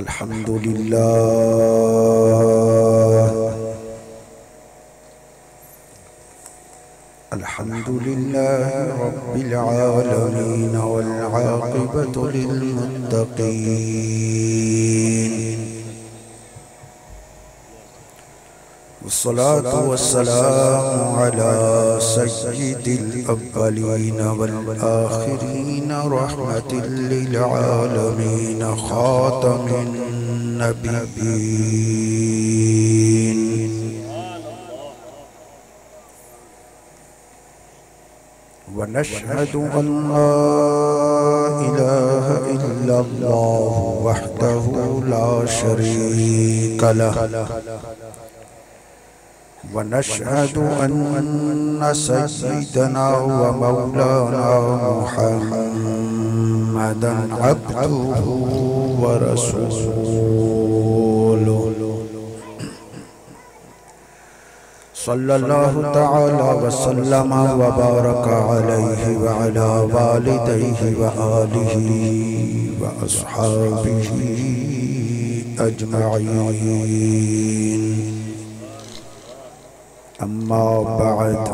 अल्हम्दुलिल्लाह रब्बिल आलमीन वल आक़िबतु लिल मुत्तक़ीन वस्सलातु वस्सलामु अला सय्यिदिल अव्वलीन वल आखिरीन रहमतिल लिल आलमीन खातमिन नबिय्यीन वनश्हदु अल्ला इलाहा इल्लल्लाह वहदहु ला शरीक लह वनश्हदु अन्न सय्यिदना व मौलाना मुहम्मदन अब्दुहु व रसूलुहु सल्लल्लाहु तआला व सल्लम व बारका अलैहि व अला वालिदैहि व आलिहि व अस्हाबिहि अजमईन। अम्मा बअद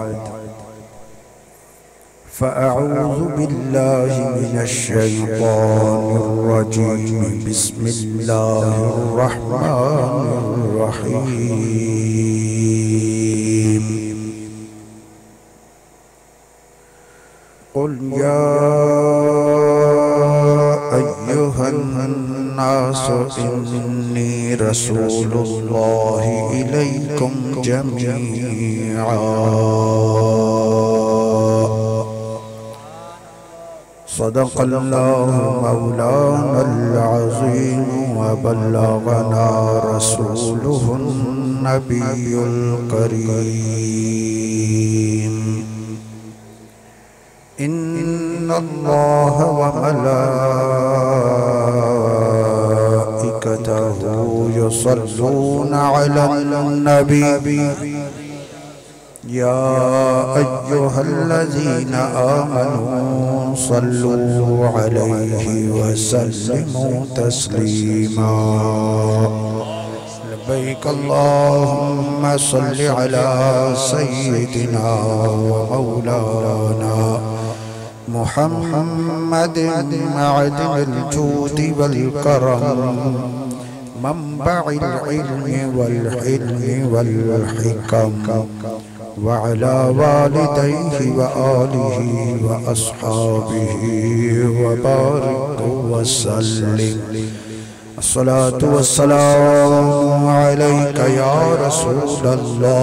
फ़अऊज़ु बिल्लाहि मिनश शैतानिर रजीम। बिस्मिल्लाहिर रहमानिर रहीम। क़ुल या अय्युहन नासु इन्नी रसूलुल्लाहि इलैकुम जमीआ। सदक़ल्लाहु मौलानल अज़ीम व बल्लगना रसूलुहुन नबियुल करीम। इन्नल्लाह व मलाइकतहु युसल्लूना अलन नबी या अय्युहल्लज़ीना आमनू सल्लू अलैहि व सल्लिमू तस्लीमा। लब्बैक अल्लाहुम्मा सल्लि अला सय्यिदिना व मौलाना मुहम्मदिन मअदिनिल जूदि वल करम मंबइल इल्मि वल हिल्मि वल हिकम व अला वालिदैहि व आलिहि व अस्हाबिहि व बारिक व सल्लिम। अस्सलातु वस्सलामु अलैका या रसूलल्लाह।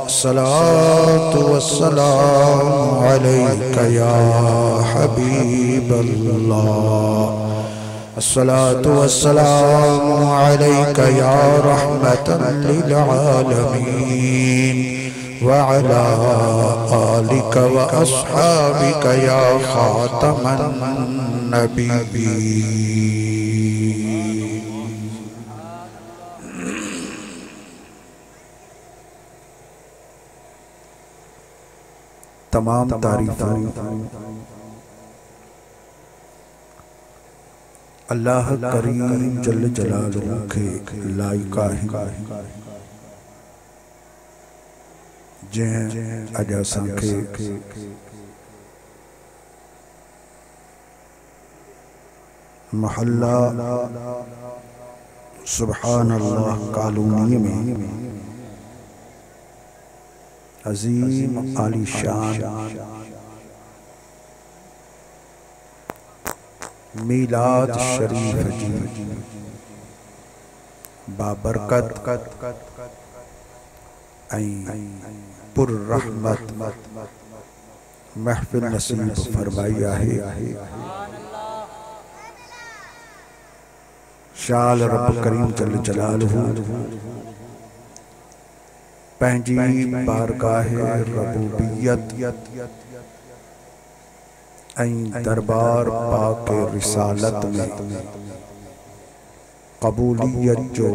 अस्सलातु वस्सलामु अलैका या हबीबल्लाह। अस्सलातु वस्सलामु अलैका या रहमतन लिल आलमीन व अला आलिका व अस्हाबिका या खातमन नबिय्यीन। तमाम तारीफ़ें अल्लाह करीम जल्ल जलालहू के लायका है। जंहिं अॼु असांखे महल्ला सुभान अल्लाह कॉलोनी में अजीम आलीशान मीलाद शरीफ जी बाबरकत पुर्रहमत महफिल नसीब फरमाई आहे। शाल रब करीम जल्ल जलालहू पंहिंजी बारगाह रबूबियत दरबार पाक रिसालत में कबूलियत जो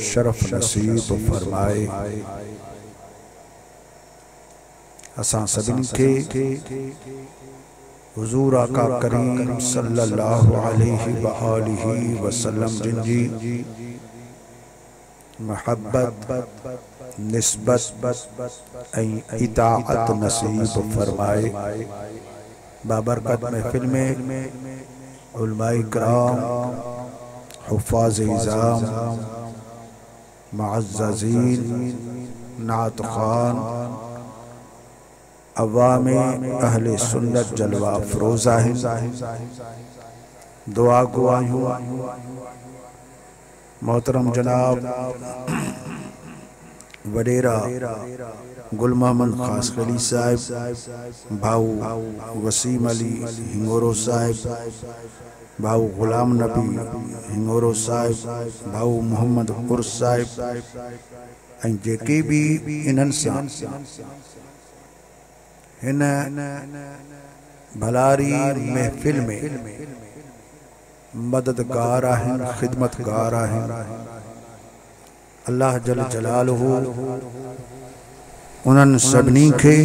शरफ नसीब फरमाए। असां सभिनी खे हुजूर आका करीम सल्लल्लाहु अलैहि वसल्लम जिनकी महब्बत निस्बत इताअत नसीब फरमाए। बाबरकत महफिल में उलमाए किराम, हुफ़ाज़ इज़ाम, मुअज़्ज़ज़ीन, नात ख़ान, अवाम अहले सुन्नत जलवा अफ़रोज़ा हैं। दुआ गुआयूं मोहतरम जनाब वडेरा गुल मोहम्मद खास खली साहिब, भाऊ वसीम अली हिंगोरो साहिब, भाऊ गुलाम नबी हिंगोरो साहिब, भाऊ मोहम्मद उर्स साहिब ऐं जेके भी इन्हनि सां हिन भलारी महफिल में मददगार आहिनि, खिदमतगार आहिनि। अल्लाह जल जलालहू उन्हनि सभिनी खे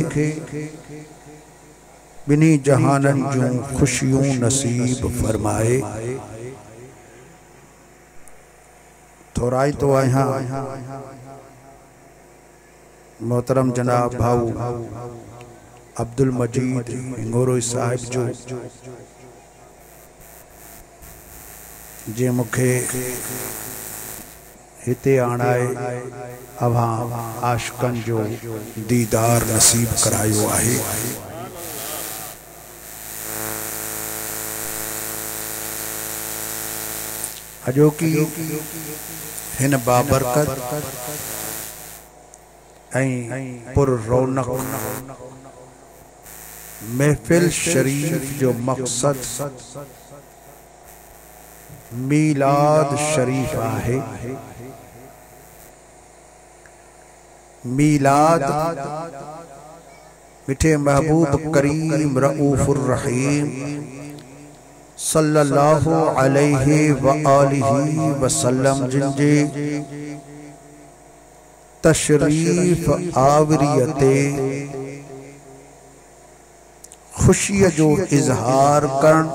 बिनी जहाननि जूं खुशियूं नसीब फरमाए। थोराई तो आहियां मोहतरम जनाब भाऊ अब्दुल मजीद हिंगोरो साहिब जो जे मुखे हिते आणाए अवां आशिकन जो दीदार नसीब करायो आहे। अजोकी हिन बाबरकत ऐं पुर रौनक महफिल शरीफ जो मकसद मीलाद शरीफ आहे। मीलाद मिठे महबूब करीम रऊफुर रहीम सल्लल्लाहु अलैहि व आलिहि वसल्लम जिनजे तशरीफ आवरियते खुशी जो इजहार करण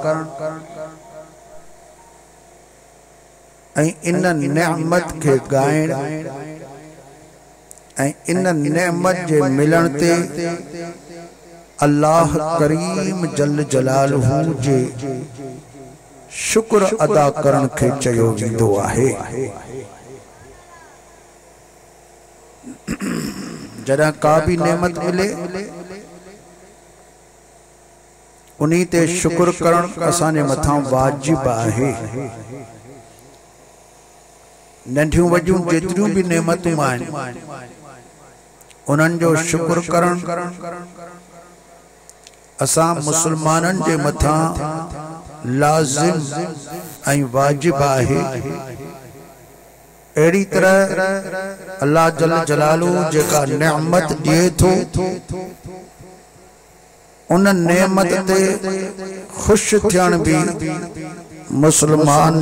ऐं इन नेमत के गायण ऐं इन नेमत जे मिलण ते अल्लाह करीम जल जलालहू जे शुक्र अदा करण के चयो वेंदो आहे। जॾहिं का भी नेमत मिले उन्हीं ते शुक्र करण असांजे मथां वाजिब आहे। नंढियूं वॾियूं जेतिरियूं भी नेमतूं आहिनि उन्हनि जो शुक्र करण असां मुसलमाननि जे मथां लाज़िम ऐं वाजिब आहे। अहिड़ी तरह अल्लाह जल जलालहू जेका नेमत ॾिए थो उन नेमत ते खुश थियण भी मुसलमान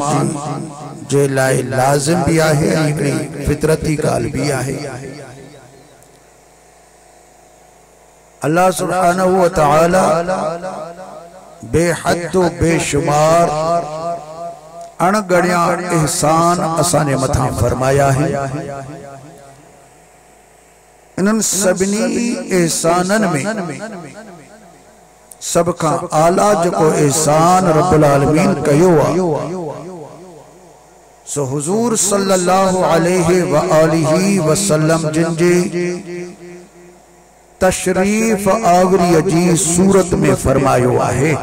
जे लाइ लाज़िम भी आहे, हिकिड़ी फितरती ॻाल्हि भी आहे। अल्लाह सुब्हानहू व तआला बेहद बेशुमार अणगणिया एहसान असांजे मथां फरमाया है। इन्हनि सभिनी एहसाननि में सब खां आला जेको एहसान रब्बुल आलमीन कयो आहे सो हुजूर सल्लल्लाहु अलैहि व आलिहि वसल्लम जिनजे तशरीफ आवरी जी सूरत में फरमायो आहे।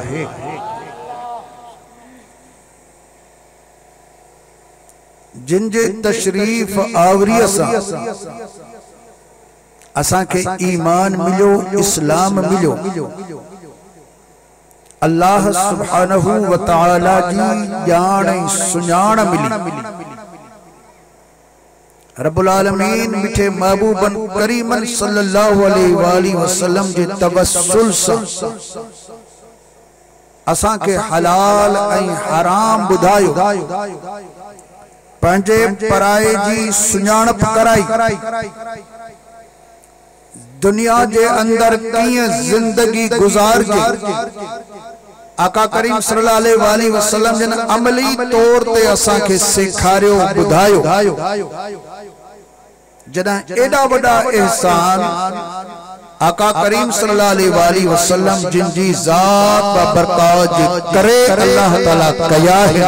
जिनजे तशरीफ आवरी सां असां के ईमान मिलो, इस्लाम मिलो, अल्लाह सुब्हानहू व तआला जी जान सुञाण मिली। रब्बुल आलमीन मिठे महबूबन करीमन सल्लल्लाहु अलैहि वसल्लम जे तवस्सुल सां असां के हलाल ऐं हराम बुधायो, पंहिंजे पराए जी सुञाणप कराई, दुनिया जे अंदर कीअं जिंदगी गुजारजे आका करीम सल्लल्लाहु अलैहि वसल्लम जन अमली तौर ते असा के सिखारियो बुधायो जदा एडा वडा एहसान आका करीम सल्लल्लाहु अलैहि वसल्लम जिनजी जात व बरकत करे अल्लाह ताला कया है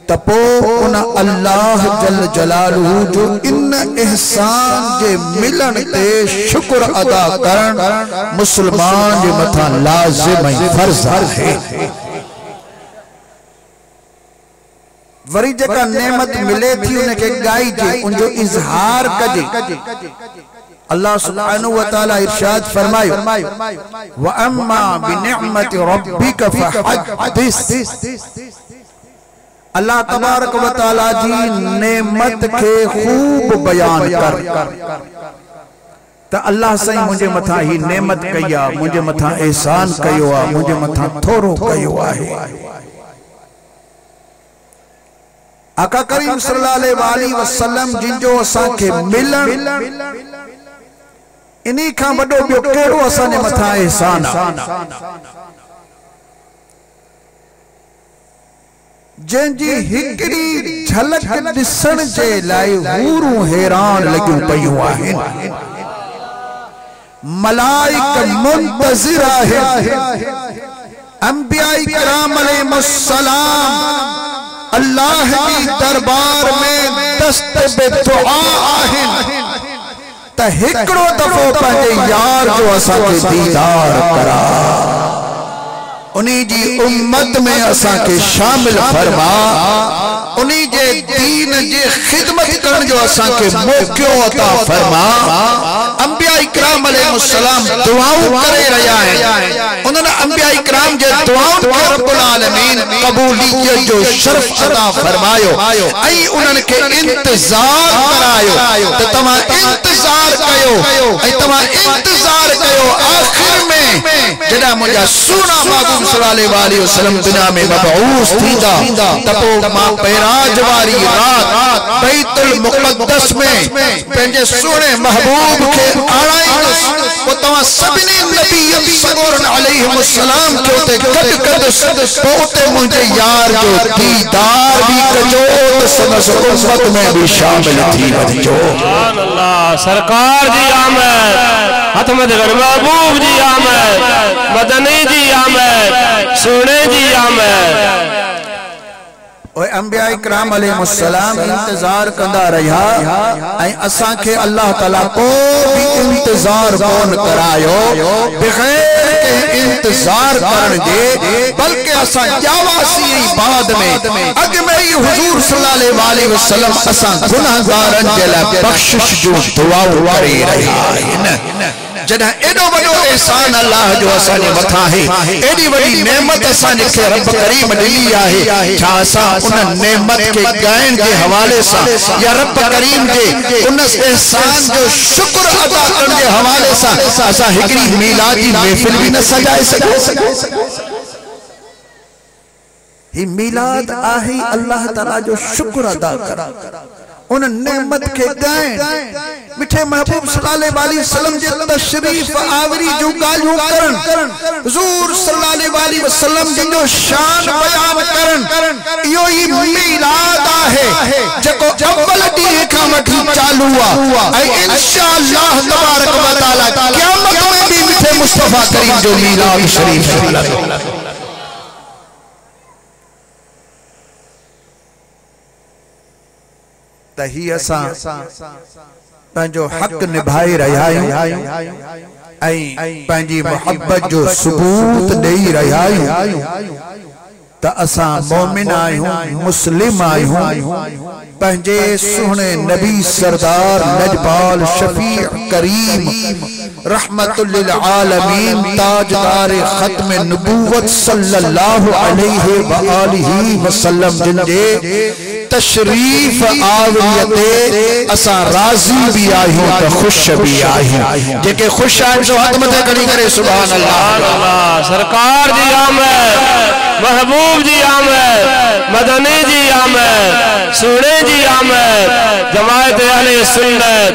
तपो उन अल्लाह जल जलालहू जो इन एहसान जे मिलन ते शुक्र अदा करन मुसलमान जे मथा लाजिम है फर्ज है। वरी जका नेमत मिले थी उनके गाई जे उनजो इजहार कजे। अल्लाह सुब्हानहू व तआला इरशाद फरमायो व अम्मा बिनिअमति रब्बिका फहद्दिस। अल्लाह तबारक व तआला जी नेमत के खूब बयान कर त अल्लाह सही मुझे मथा ही नेमत कया मुझे मथा एहसान कयो आ मुझे मथा थोरो कयो आहे। आका करीम सल्लल्लाहु अलैहि वसल्लम जिनजो असा के मिलन इन्हीं का वडो बियो केड़ो असा ने मथा एहसान जंजी हिकड़ी झलक दिसण जे लाई हूरू हैरान लगियो पयो आहे। मलाइक मुंतज़िर आहे अंबिया इकराम अलैहिस्सलाम अल्लाह की दरबार में दस्त बे दुआ आहिन त हिकड़ो दफो पंहिंजे यार जो असा के दीदार करा उन्हीं जी उम्मत में असा के शामिल फरमा उन्हीं जे दीन जे खिदमत करन जो असा के मौको अता फरमा। अंबिया इकराम अलैहिस्सलाम दुआओं करे रहा है उन्होंने अंबिया इकराम जे दुआओं के रब्बुल आलमीन कबूलियत जो शर्फ अता फरमायो आई उन्हन के इंतजार करायो त तमा इंतजार कयो आई तमा इंतजार कयो आखिर में जड़ा मुझा सुना महबूब सल्लल्लाहु अलैहि वसल्लम दुनिया में मबऊस थींदा तपो मां पैराज वारी रात बैतुल मुक़द्दस में पंहिंजे सुने महबूब के आणाईंदुस वो तवा सभिनी नबी सगोरन अलैहिस्सलाम के उते गद कदुस तो उते मुझे यार जो दीदार भी कजो तो समझ उम्मत में भी शामिल थी वजो। सुभान अल्लाह सरकार जी आमद हतमत कर महबूब जी आमद मदनी जी आमद सोने जी आमद। ओए अंबिया इकराम अलैहिस्सलाम इंतजार कंदा रहा ऐ असा के अल्लाह ताला को भी इंतजार कोन करायो बगैर के इंतजार करन दे बल्कि असा जावासी बाद में अग में हुजूर सल्लल्लाहु अलैहि वसल्लम असा गुनाहगारन जे ला बख्शिश जो दुआ करे रहा है। जदा एडो बड़ो एहसान अल्लाह जो असाने मथा है एडी बड़ी नेमत असाने के रब करीम दिली आहे छा असा उन नेमत के गायन के हवाले से या रब करीम के उन एहसान जो शुक्र अदा करने के हवाले से असा हिकड़ी मिलादी महफिल भी न सजाए सके। ही मिलाद आहे अल्लाह ताला जो शुक्र अदा करा उन नेमत के गायन मिठे महबूब सल्लल्लाहु अलैहि वसल्लम जे तशरीफ आवरी जो गालियों करन हुजूर सल्लल्लाहु अलैहि वसल्लम जो शान बयान करन यो ही मिलाद आहे जको अव्वल दी का मठी चालू हुआ ऐ इंशाअल्लाह तबारक व तआला क़यामत में भी मिठे मुस्तफा करीम जो मिलाद शरीफ है तही असा पंहिंजो हक निभाए रहा आहियूं पंहिंजी मोहब्बत जो सबूत ॾेई रहा आहियूं त असा मोमिन आहियूं मुस्लिम आहियूं पंहिंजे सुहणे नबी सरदार लजपाल शफी करीम रहमतुल लिल आलमीन ताजदार खत्म नबूवत सल्लल्लाहु अलैहि व आलिहि वसल्लम जिनजे तशरीफ आवरियते असा राजी भी आहियूं त खुश भी आहियूं जेके खुश आहिन सो हथ मथे खड़ी करे सुभान अल्लाह। सरकार जी आमद महबूब जी आमद मदनी जी आमद सोने जी आमद जमात अहले सुन्नत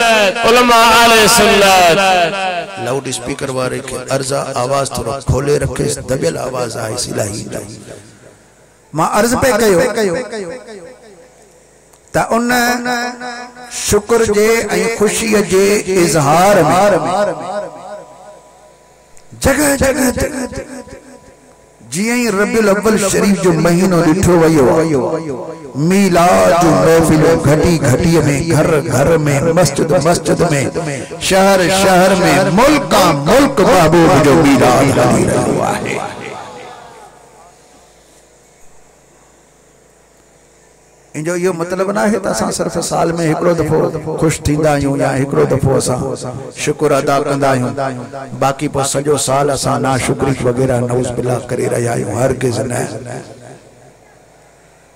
उलमा अहले सुन्नत। लाउड स्पीकर वाले के अर्जा आवाज थोड़ा खोले रखे, दबियल आवाज आए सिलाई मां अर्ज पे कयो ता उन शुक्र जे ऐं खुशी जे इजहार में जगह जगह जियां ही रबिउल अव्वल शरीफ जो महीनो ॾिठो वियो, मीलाद जो महफिल घटी घटी में, घर घर में, मस्जिद मस्जिद में, शहर शहर में, मुल्क मुल्क महबूब जो मीलाद हली रहियो आहे। इनजो यो मतलब ना है त असां सिर्फ साल में हिकड़ो दफो खुश थींदा आहियूं या हिकड़ो दफो असां शुक्र अदा कंदा आहियूं, बाकी पोइ सॼो साल असां नाशुक्री वग़ैरह नऊज़ बिल्लाह करे रहिया आहियूं। हरगिज़ न।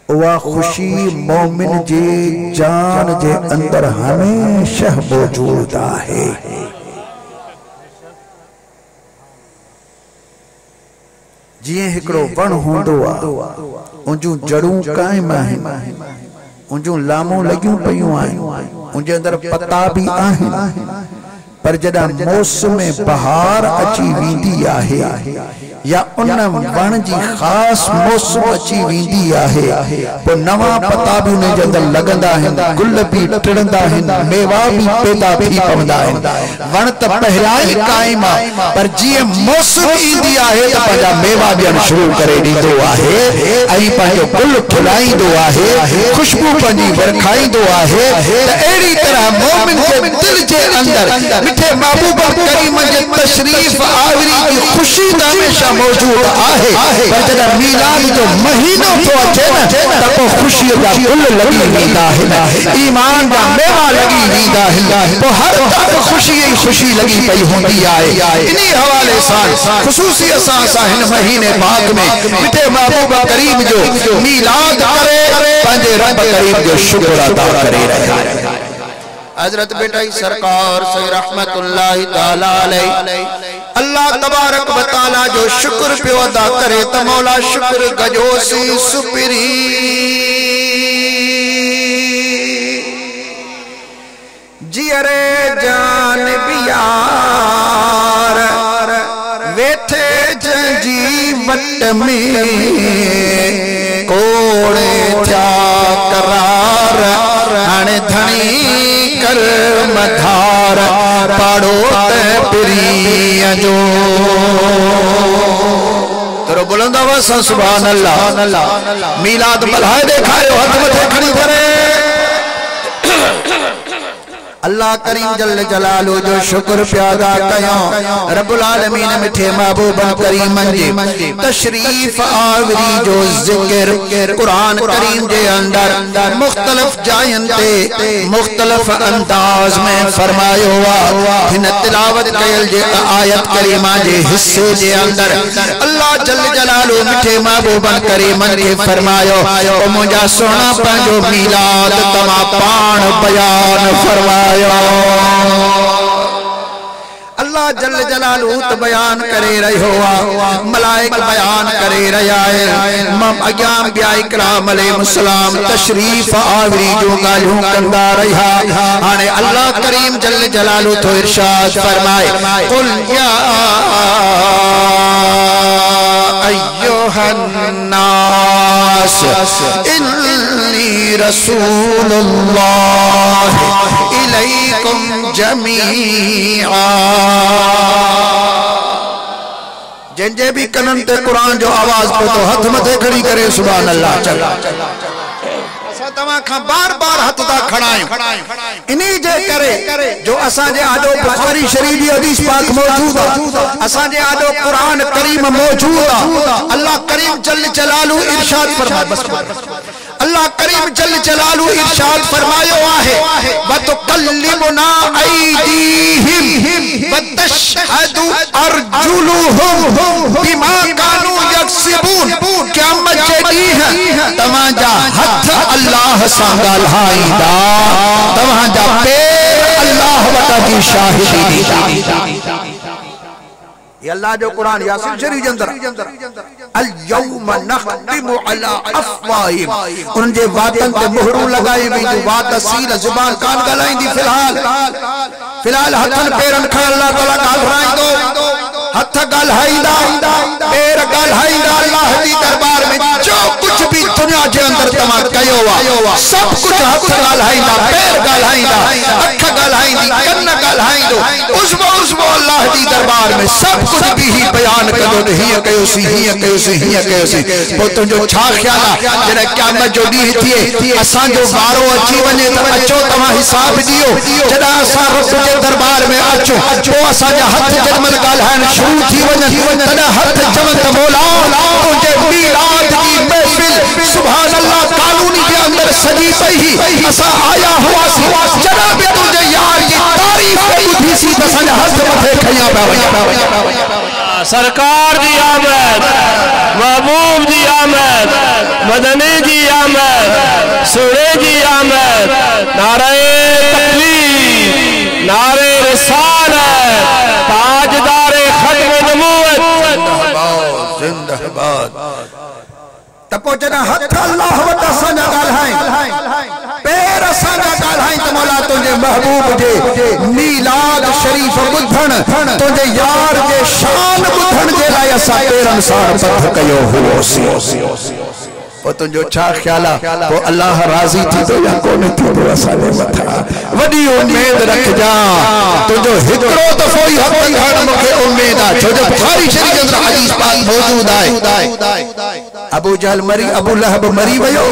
उहा खुशी मोमिन जे जान जे अंदर हमेशा मौजूद आहे। जिए हिकड़ो वण होंदो आहे, उनजूं जड़ूं कायम आहिनि, उनजूं लामूं लगियूं पयूं आहिनि, उनजे अंदर पता भी आहिनि, पर जॾहिं मौसम बहार अची वेंदी आहे या उन वण जी खास मौसम अची वेंदी आहे, पोइ नवां पता भी उनजे अंदर लगंदा आहिनि, गुल भी टिड़ंदा आहिनि, मेवा भी पैदा थी पवंदा आहिनि। वण त पहिरियां ई काइम आहे, पर जीअं मौसम ईंदी आहे त पंहिंजा मेवा ॾियणु शुरू करे ॾींदो आहे ऐं पंहिंजो गुल खिलाईंदो आहे, खुशबू पंहिंजी वरखाईंदो आहे। त अहिड़ी तरह मोमिन जे दिल जे अंदर मिठे महबूब करीम जे तशरीफ आवरी की खुशी हमेशा मौजूद आहे, पर जॾहिं मीलाद जो महीनो थो अचे न त पोइ ख़ुशीअ जा गुल लगी वेंदा आहिनि, ईमान जा मेवा लगी वेंदा आहिनि, पोइ हर तरफ़ ख़ुशी ई ख़ुशी लगी पई हूंदी आहे। इन्ही हवाले सां ख़ुसूसियत सां असां हिन महीने पाक में मिठे महबूब करीम जो मीलाद करे पंहिंजे रब करीम जो शुक्र अदा करे रहिया आहियूं। हजरत बेटाई सरकार से रहमतुल्लाहि ताला अलैहि अल्लाह तबारक व तआला जो शुक्र पियो अदा करे त मौला शुक्र गजोसी सुपिरी जियरे जान बियार वेठे जंजी वट में कोड़े थया करार हाणे धणी कर मधार पाड़ो पिरीअ जो तोरो बुलंद आवाज़ सां सुभान अल्लाह। मीलाद मल्हाए ॾेखारियो, हथ मथे खणी करे अल्लाह करीम जल जलालो जो शुक्र प्यादा कयो। रब्बुल आलमीन मिठे महबूब करीम जे तशरीफ आवरी जो जिक्र कुरान करीम जे अंदर मुख्तलिफ जायन ते मुख्तलिफ अंदाज में फरमायो वा। हिन तिलावत कयल जे आयत करीमा जे हिस्से जे अंदर अल्लाह जल जलालो मिठे महबूब करीम के फरमायो, ओ मुंजा सोना पंहिंजो मीलाद तमा पाण बयान फरमायो। अल्लाह जल जलालू त बयान करे रहियो आहे, मलाइक बयान करे रहिया आहिनि, मां अॻियां ॿिया इकराम अलैहिस्सलाम तशरीफ आवरी जो ॻाल्हियूं कंदा रहिया। हाणे अल्लाह करीम जल जलालू तो इरशाद फरमाए, कुल या अय्युहन नास इन्नी रसूलुल्लाह इलैकुम जमीआ। जिनजे भी कनन ते कुरान जो आवाज पतो हथ मथे खड़ी करे सुभान अल्लाह। चल तवा खां बार बार हथ ता खणायूं इन्ही जे करे जो असा जे आडो बुखारी शरीफ जी हदीस पाक मौजूद है, असा जे आडो कुरान करीम मौजूद है। अल्लाह करीम जल जलालू इरशाद फरमाए, बस अल्लाह करीम जल जलालू इरशाद फरमायो आहे, व तुकल्लिमुना ऐदीहिम व तशहदु अर्जुलुहुम बिमा कानू यक्सिबून। क़यामत जे ॾींहुं तव्हांजा हथ अल्लाह सां ॻाल्हाईंदा, तव्हांजा पैर अल्लाह वटा जी शाहिदी ॾींदा। ये अल्लाह जो कुरान यासीन शरीफ अंदर अल यौम नख्तिमु अला अफ़वाहिम उनजे वातन ते मोहरूं लगाई वी जो वात सील जुबान कान गलाईंदी फिलहाल हथन पेरन खा अल्लाह ताला ॻाल्हाईंदो हथ ॻाल्हाईंदा पेर ॻाल्हाईंदा अल्लाह जी दरबार में जो कुछ भी दुनिया जे अंदर तमा कयो वा सब कुछ हथ ॻाल्हाईंदा पेर ॻाल्हाईंदा अख ॻाल्हाईंदी कन ॻाल्हाईंदो उसबो अल्लाह जी दरबार में सब कुछ भी ही बयान कदो त हिय कयोसी पो तुंजो छा ख्याल आ जने क़यामत जो डी थिए असा जो वारो अची वने त अचो तमा हिसाब दियो जदा असा रब जे दरबार में अचो पो असा जा हथ जमल ॻाल्हाइण शुरू थी वने तदा हथ चमन त मौला तुंजे मीलाद की महफिल सुभान अल्लाह कानूनी के अंदर सजी पई असा आया हुआ सी जदा बे तुंजे यार की तारीफ बुधी सी त सन हथ मथे खया पया सरकार दी आमद महबूब दी आमद मदनी जी आमद सोने जी आमद नारे तकबीर नारे रिसालत ताजदारे खत्म नबूवत जिंदाबाद तपो जना हथ अल्लाह वटा सना ॻाल्हाई पैर सना ॻाल्हाई त मौला तुंहिंजे महबूब जे मीलाद शरीफ ॿुधण तुंहिंजे यार जे शान ॿुधण जे लाइ असां पेरनि सां पथ कयो हुओसीं पो तुंहिंजो छा ख्याल आहे पो अल्लाह राज़ी थी तो या कोन थी तो असांजे मथां वॾी उम्मीद रखजा तुंहिंजो हिकिड़ो दफ़ो ई हथ खण मूंखे उम्मीद आहे छो जो बुखारी शरीफ अंदर हदीस पाक मौजूद आहे अबू जहल मरी अबू लहब मरी वयो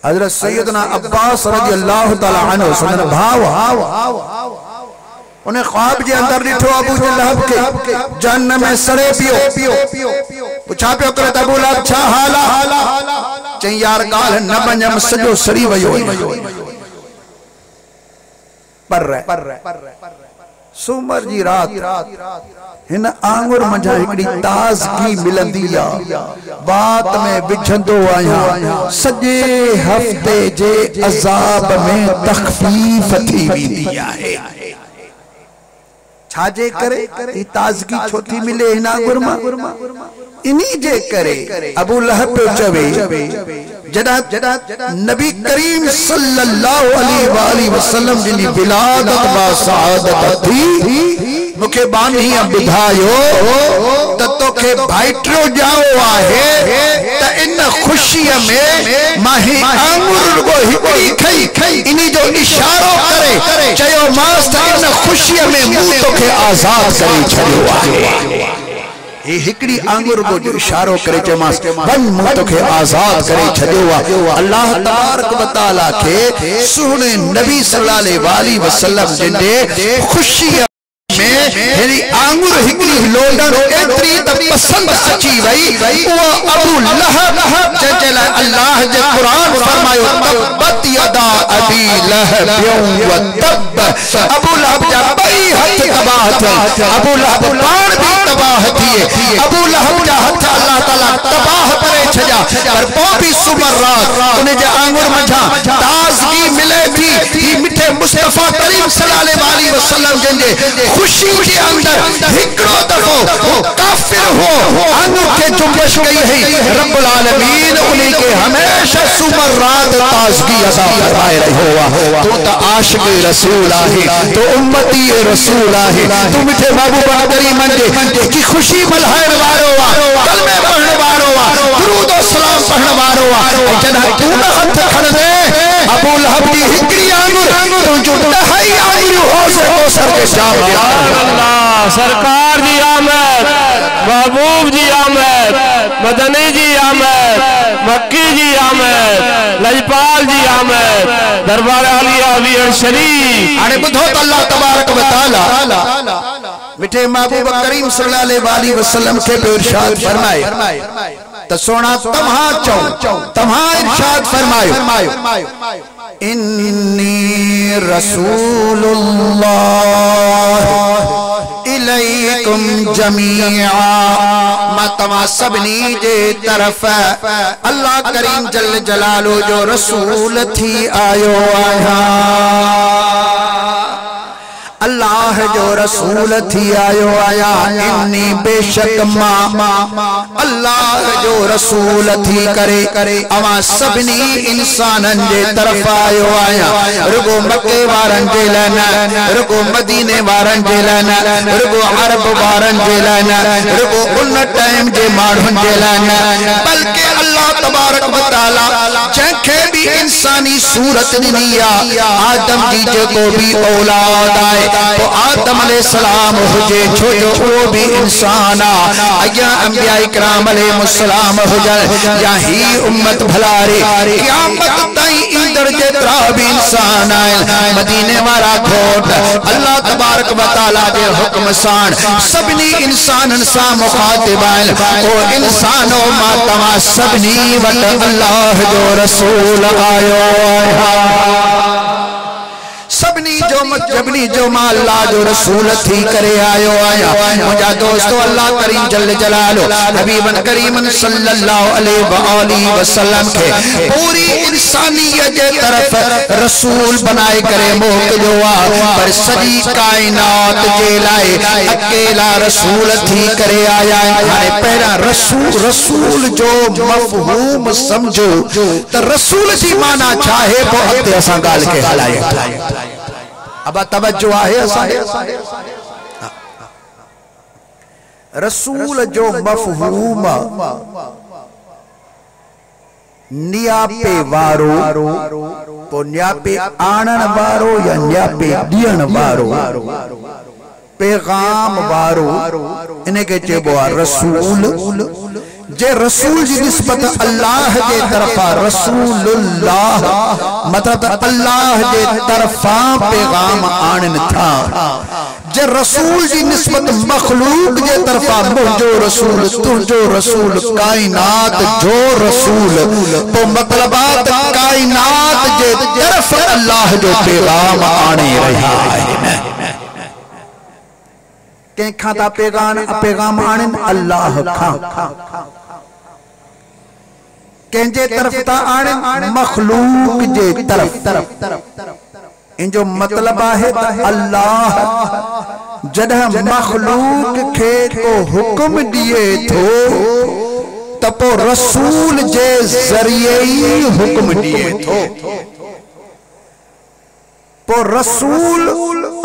हजरत सैयदना अब्बास रज़ी अल्लाह ताला अन्हु सुन भाव उन्हें ख्वाब के अंदर दिठो अबू लहब के जहन्नम में सड़े पियो पुछा पियो करे अबू लहब छा हाल चई यार गाल न बञम सजो सड़ी वयो पर सूमर जी रात हिन आंगुर मंझा हिकड़ी ताज़गी मिलंदी आ बात में विझंदो आया सजे हफ्ते जे अजाब में तखफीफ थी वेंदी आहे छाजे करे ताज़गी छो थी मिले हिन आंगुर मां इन्हीं जे करे अबू लहब पे चवे जदा नबी करीम सल्लल्लाहु अलैहि वसल्लम जी विलादत बा सआदत थी मुखे बानी बुधायो त तोखे भाइटियो जाओ आहे त इन खुशी में माही आंगुर गो हिकड़ी खई इन्हीं जो इशारो करे चयो मास त इन खुशी में मुंह तोखे आजाद करे छड़ियो आहे ये हिकड़ी आंगुर को जो इशारो करे चमास वन मुंह तोखे आजाद करे छड़ियो अल्लाह तबारक व तआला के सुने नबी सल्लल्लाहु अलैहि वसल्लम जिंदे खुशी में हेरी आंगुर हिकड़ी लोडन एतरी त पसंद अची वई वो अबू लहब जला अल्लाह जे कुरान फरमायो तब्बत यदा अबी लहब व तब अबू लहब जा बई हथ तबाह थे अबू लहब पान भी तबाह थिए अबू लहब जा हथ अल्लाह ताला तबाह करे छजा पर पो भी सुमर रात उन जे आंगुर मझा ताज़गी मिले थी ई मिठे मुस्तफा करीम सल्लल्लाहु अलैहि वसल्लम जिंदे खुशी के अंदर हिकड़ो दफो वो काफिर हो आंगुर के जुम्बश गई है रब्बुल आलमीन उन्हीं के हमेशा सुमर रात ताज़गी अता फरमाए रहो तो त आशिक रसूल आहे तो उम्मती रसूल आहे तू मिठे महबूब करीम मंदे की खुशी मल्हाइण वारो वा कलमे पढ़ण वारो वा दुरूद और सलाम पढ़ण वारो वा जदा तू न हथ खण दे अबू लहब की हिकड़ी आंगुर तू जो ढाई आंगुर हो सर के जाम अल्लाह सरकार दी आमद महबूब जी आमद मदनी जी आमद मक्की जी आमद लजपाल जी आमद दरबार आलिया वीर शरीफ अरे बुधो त अल्लाह तबारक व तआला मिठे महबूब करीम सल्लल्लाहु अलैहि वसल्लम के इरशाद फरमाए त सोना तम्हा चौ तम्हा इरशाद फरमायो इन्नी रसूलुल्लाह इलैकुम जमीआ मैं तमा सबनी जे तरफ अल्लाह करीम जल जलालो जो रसूल थी आयो आया अल्लाह जो रसूल थी आयो आया इन्नी बेशक मां अल्लाह जो रसूल थी करे अवा सभिनी इंसानन जे तरफ आयो आया रुगो मक्के वारन जे लाइन रुगो मदीने वारन जे लाइन रुगो अरब वारन जे लाइन रुगो उन टाइम जे माण्हुनि जे लाइन बल्कि अल्लाह तबारक व तआला जंहिंखे भी इंसानी सूरत ॾिनी आहे आदम जी जेको भी औलाद आहे तो आदम अलैहिस्सलाम हुजे छो जो वो भी इंसान अया अंबिया इकराम अलैहिस्सलाम हुजन या ही उम्मत भलारी क़यामत ताईं इंदर जेतरा भी इंसान आए मदीने वाला खोट अल्लाह तबारक व तआला जे हुक्म सां सभिनी इंसानन सां मुखातिब आहिनि ओ इंसानो मां तव्हां सभिनी वटि अल्लाह जो रसूल आयो आहे सबनी जो मां अल्लाह जो रसूल थी करे आयो आया मुझा दोस्तों अल्लाह करीम जल्ल जलालो हबीबन करीमन सल्लल्लाहु अलैहि वसल्लम के पूरी इंसानियत जे तरफ रसूल बनाए करे मोकलियो आ पर सजी कायनात जे लाए अकेला रसूल थी करे आया हाणे पहिरा रसूल जो मफहूम समझो त रसूल जी माना छा है पोइ अॻिते असां ॻाल्हि खे हलायूं अब तवज्जो आहे असांखे रसूल जो मफहूम नियापे वारो तो नियापे आणण वारो या नियापे ॾियण वारो पैगाम वारो इनके चइबो आहे रसूल जे रसूल जी निस्बत अल्लाह जे तरफा रसूलुल्लाह मतलब अल्लाह जे तरफा पैगाम आणन था जे रसूल जी निस्बत मखलूक जे तरफा मुझो रसूल तुझो रसूल कायनात जो रसूल तो मतलबात कायनात जे तरफ अल्लाह जो पैगाम आणे रहा है के खाता पैगाम आणन अल्लाह खां केंजे तरफ ता आणन मखलूक जे तरफ इन जो मतलब है अल्लाह जॾहिं मखलूक के को हुक्म दिए थो तपो रसूल जे जरिए ही हुक्म दिए थो पो रसूल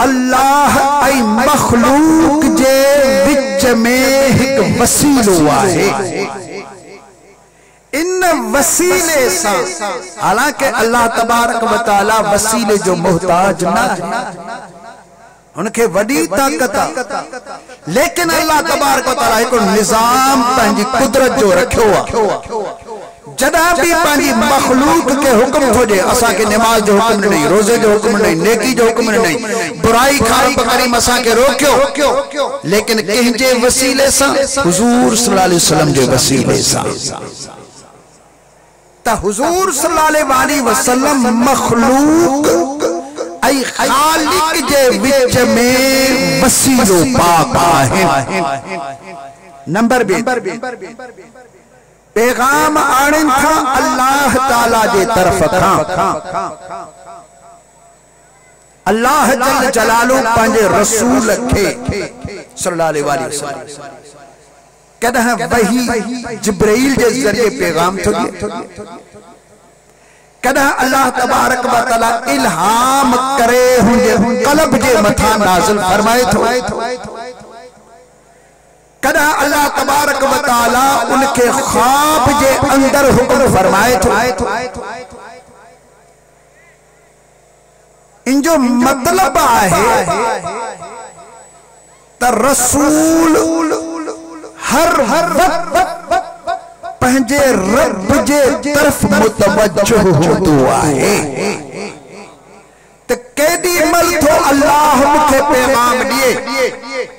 अल्लाह ऐं मखलूक जे विच में एक वसीलो आहे इन वसीले से हालांकि अल्लाह तबारक व तआला वसीले जो मोहताज न उनके वडी ताकत लेकिन अल्लाह तबारक व तआला एक निजाम पंहिंजी कुदरत जो रखियो आहे जदा भी पानी मखलूक के हुक्म हो जे असा के नमाज जो हुक्म नहीं रोजे जो हुक्म नहीं नेकी जो हुक्म नहीं बुराई खान करीम असा के रोक्यो लेकिन कहिंजे वसीले से हुजूर सल्लल्लाहु अलैहि वसल्लम जे वसीले से ता हुजूर सल्लल्लाहु अलैहि वसल्लम मखलूक ऐ खालिक जे विच में वसीलो पाक आहे नंबर बे पैगाम आणन था अल्लाह ताला जे तरफ खां अल्लाह जल जलालो पंहिंजे रसूल खे सल्लल्लाहु अलैहि वसल्लम कदह वही जिब्राइल जे जरिए पैगाम थो कदह अल्लाह तबारक व तआला इल्हाम करे हुंजे कल्ब जे मथा नाज़िल फरमाए थो कदा अल्लाह तबारक व तआला उनके ख्वाब जे अंदर हुक्म फरमाए थो इन जो मतलब है त रसूल हर वक्त पंहिंजे रब जे तरफ मुतवज्जो होतो आहे त केडी मल थो अल्लाह मुखे पैगाम दिए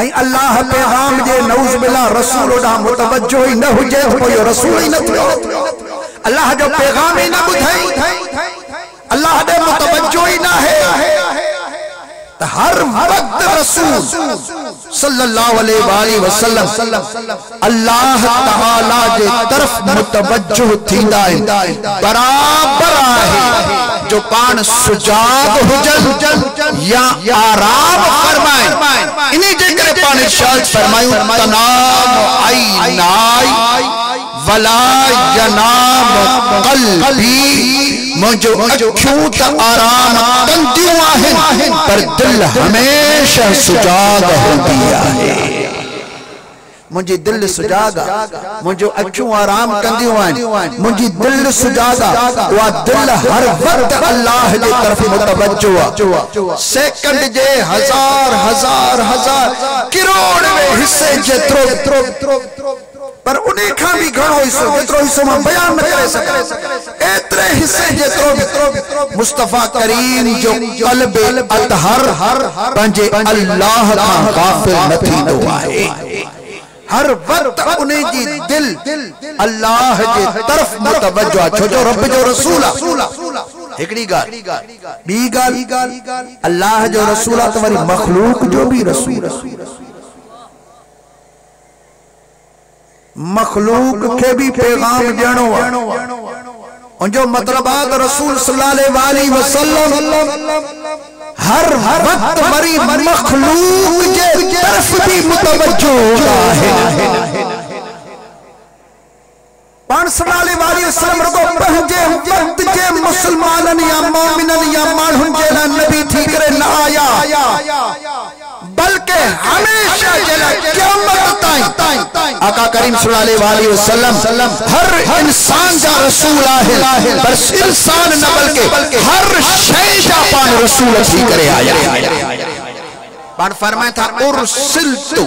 आई अल्लाह पैगाम जे नऊज़ बिल्लाह रसूल ओडा मुतवज्जो ही न हुजे तो यो रसूल ही न थियो अल्लाह जो पैगाम ही न बुधाई अल्लाह दे मुतवज्जो ही ना है तो हर वक्त रसूल सल्लल्लाहु अलैहि वसल्लम अल्लाह ताला जे तरफ मुतवज्जो थींदा बराबर आहे जो पान सुजाग हुजन या आराम फरमाए इन्हीं जे करे पान इरशाद फरमायूं तनाम आईनाई वला यनाम क़ल्बी मुझो अखियूं त आराम कंदियूं आहिनि पर दिल हमेशा सुजाग हूंदी आहे। मुझी दिल सुजागा मुझो अखियूं आराम कंदियूं आहिनि मुझी दिल सुजागा वा दिल हर वक्त अल्लाह जी तरफ मुतवज्जो आहे। सेकंड जे हजार हजार हजार करोड़वे हिस्से जेतिरो पर उन्हें खां भी घणो हिस्सो जेतिरो हिस्सो मां बयान न करे सघां एतिरे हिस्से जेतिरो मुस्तफा करीम जो क़ल्ब अतहर पंहिंजे अल्लाह खां गाफ़िल न थींदो आहे। हर वक्त उन्हें जी दिल अल्लाह जे तरफ मुतवज्जो आहे छो जो रब जो रसूल आहे। हिकड़ी गाल बी गाल अल्लाह जो रसूल आहे त वरी मखलूक जो भी रसूल मखलूक के भी पैगाम ॾियणो आहे। उनजो मतलब आहे त रसूल सल्लल्लाहु अलैहि वसल्लम हर वक्त वरी मखलूक जे तरफ भी मुतवज्जो आहे। पाण सल्लल्लाहु अलैहि वसल्लम रुगो पंहिंजे वक्त जे मुसलमाननि या मोमिननि या माण्हुनि जे लाइ नबी थी करे न आया बल्कि हमेशा क़यामत ताईं आका करीम सल्लल्लाहु अलैहि वसल्लम हर इंसान जा रसूल आहे पर इंसान न बल्कि हर शय जा पान रसूल थी करे आया। पान फरमाए था उरसिलतु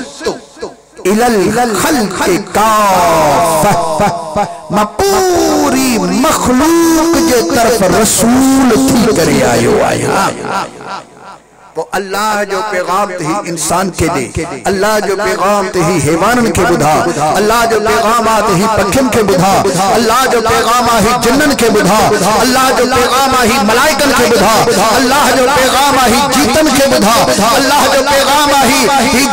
इलल खल्क़ि काफ़ा मां पूरी मखलूक जे तरफ रसूल थी करे आयो आया। वो अल्लाह जो पैगाम ही इंसान के दे अल्लाह जो पैगाम ही हैवानन के बुधा अल्लाह जो पैगाम ही पखिन के बुधा अल्लाह जो पैगाम ही जिन्नन के बुधा अल्लाह जो पैगाम ही मलाइकन के बुधा अल्लाह जो पैगाम ही जीतन के बुधा अल्लाह जो पैगाम ही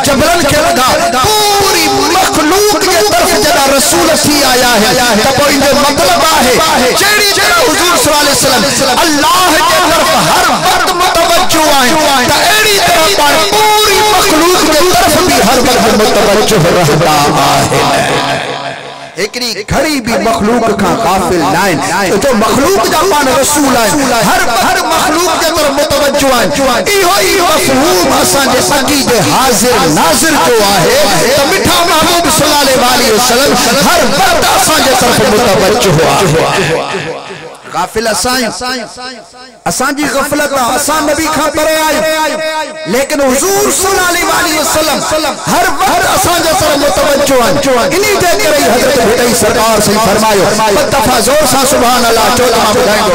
जबरन के बुधा पूरी मखलूक के तरफ जदा रसूल थी आया है तब इनजो मतलब आहे जेड़ी जेड़ा हुजूर सल्लल्लाहु अलैहि वसल्लम अल्लाह के तरफ हर वक्त मुतवज्जो आहे त एड़ी तरह पर पूरी मखलूक के तरफ भी हर वक्त मुतवज्जो रहता आहे। एकरी घड़ी भी मखलूक का गाफिल नाइन जो मखलूक जा पान रसूल है हर मखलूक जे तरफ मुतवज्जो है। इहो मफहूम असन जे अकीदे हाजिर नाजिर जो है तो मिठा महबूब सल्लल्लाहु अलैहि वसल्लम हर वक्त असन जे तरफ मुतवज्जो है। गाफिल असां जी गफलत असां नबी खां परे आई लेकिन हुजूर सल्लल्लाहु अलैहि वसल्लम हर वक्त असां जे तरफ मुतवज्जो आहिनि। इन्हीं जे करे हज़रत भेटई सरकार से फरमायो ॿ दफ़ा ज़ोर सां सुभान अल्लाह चो त मां ॿुधाईंदो।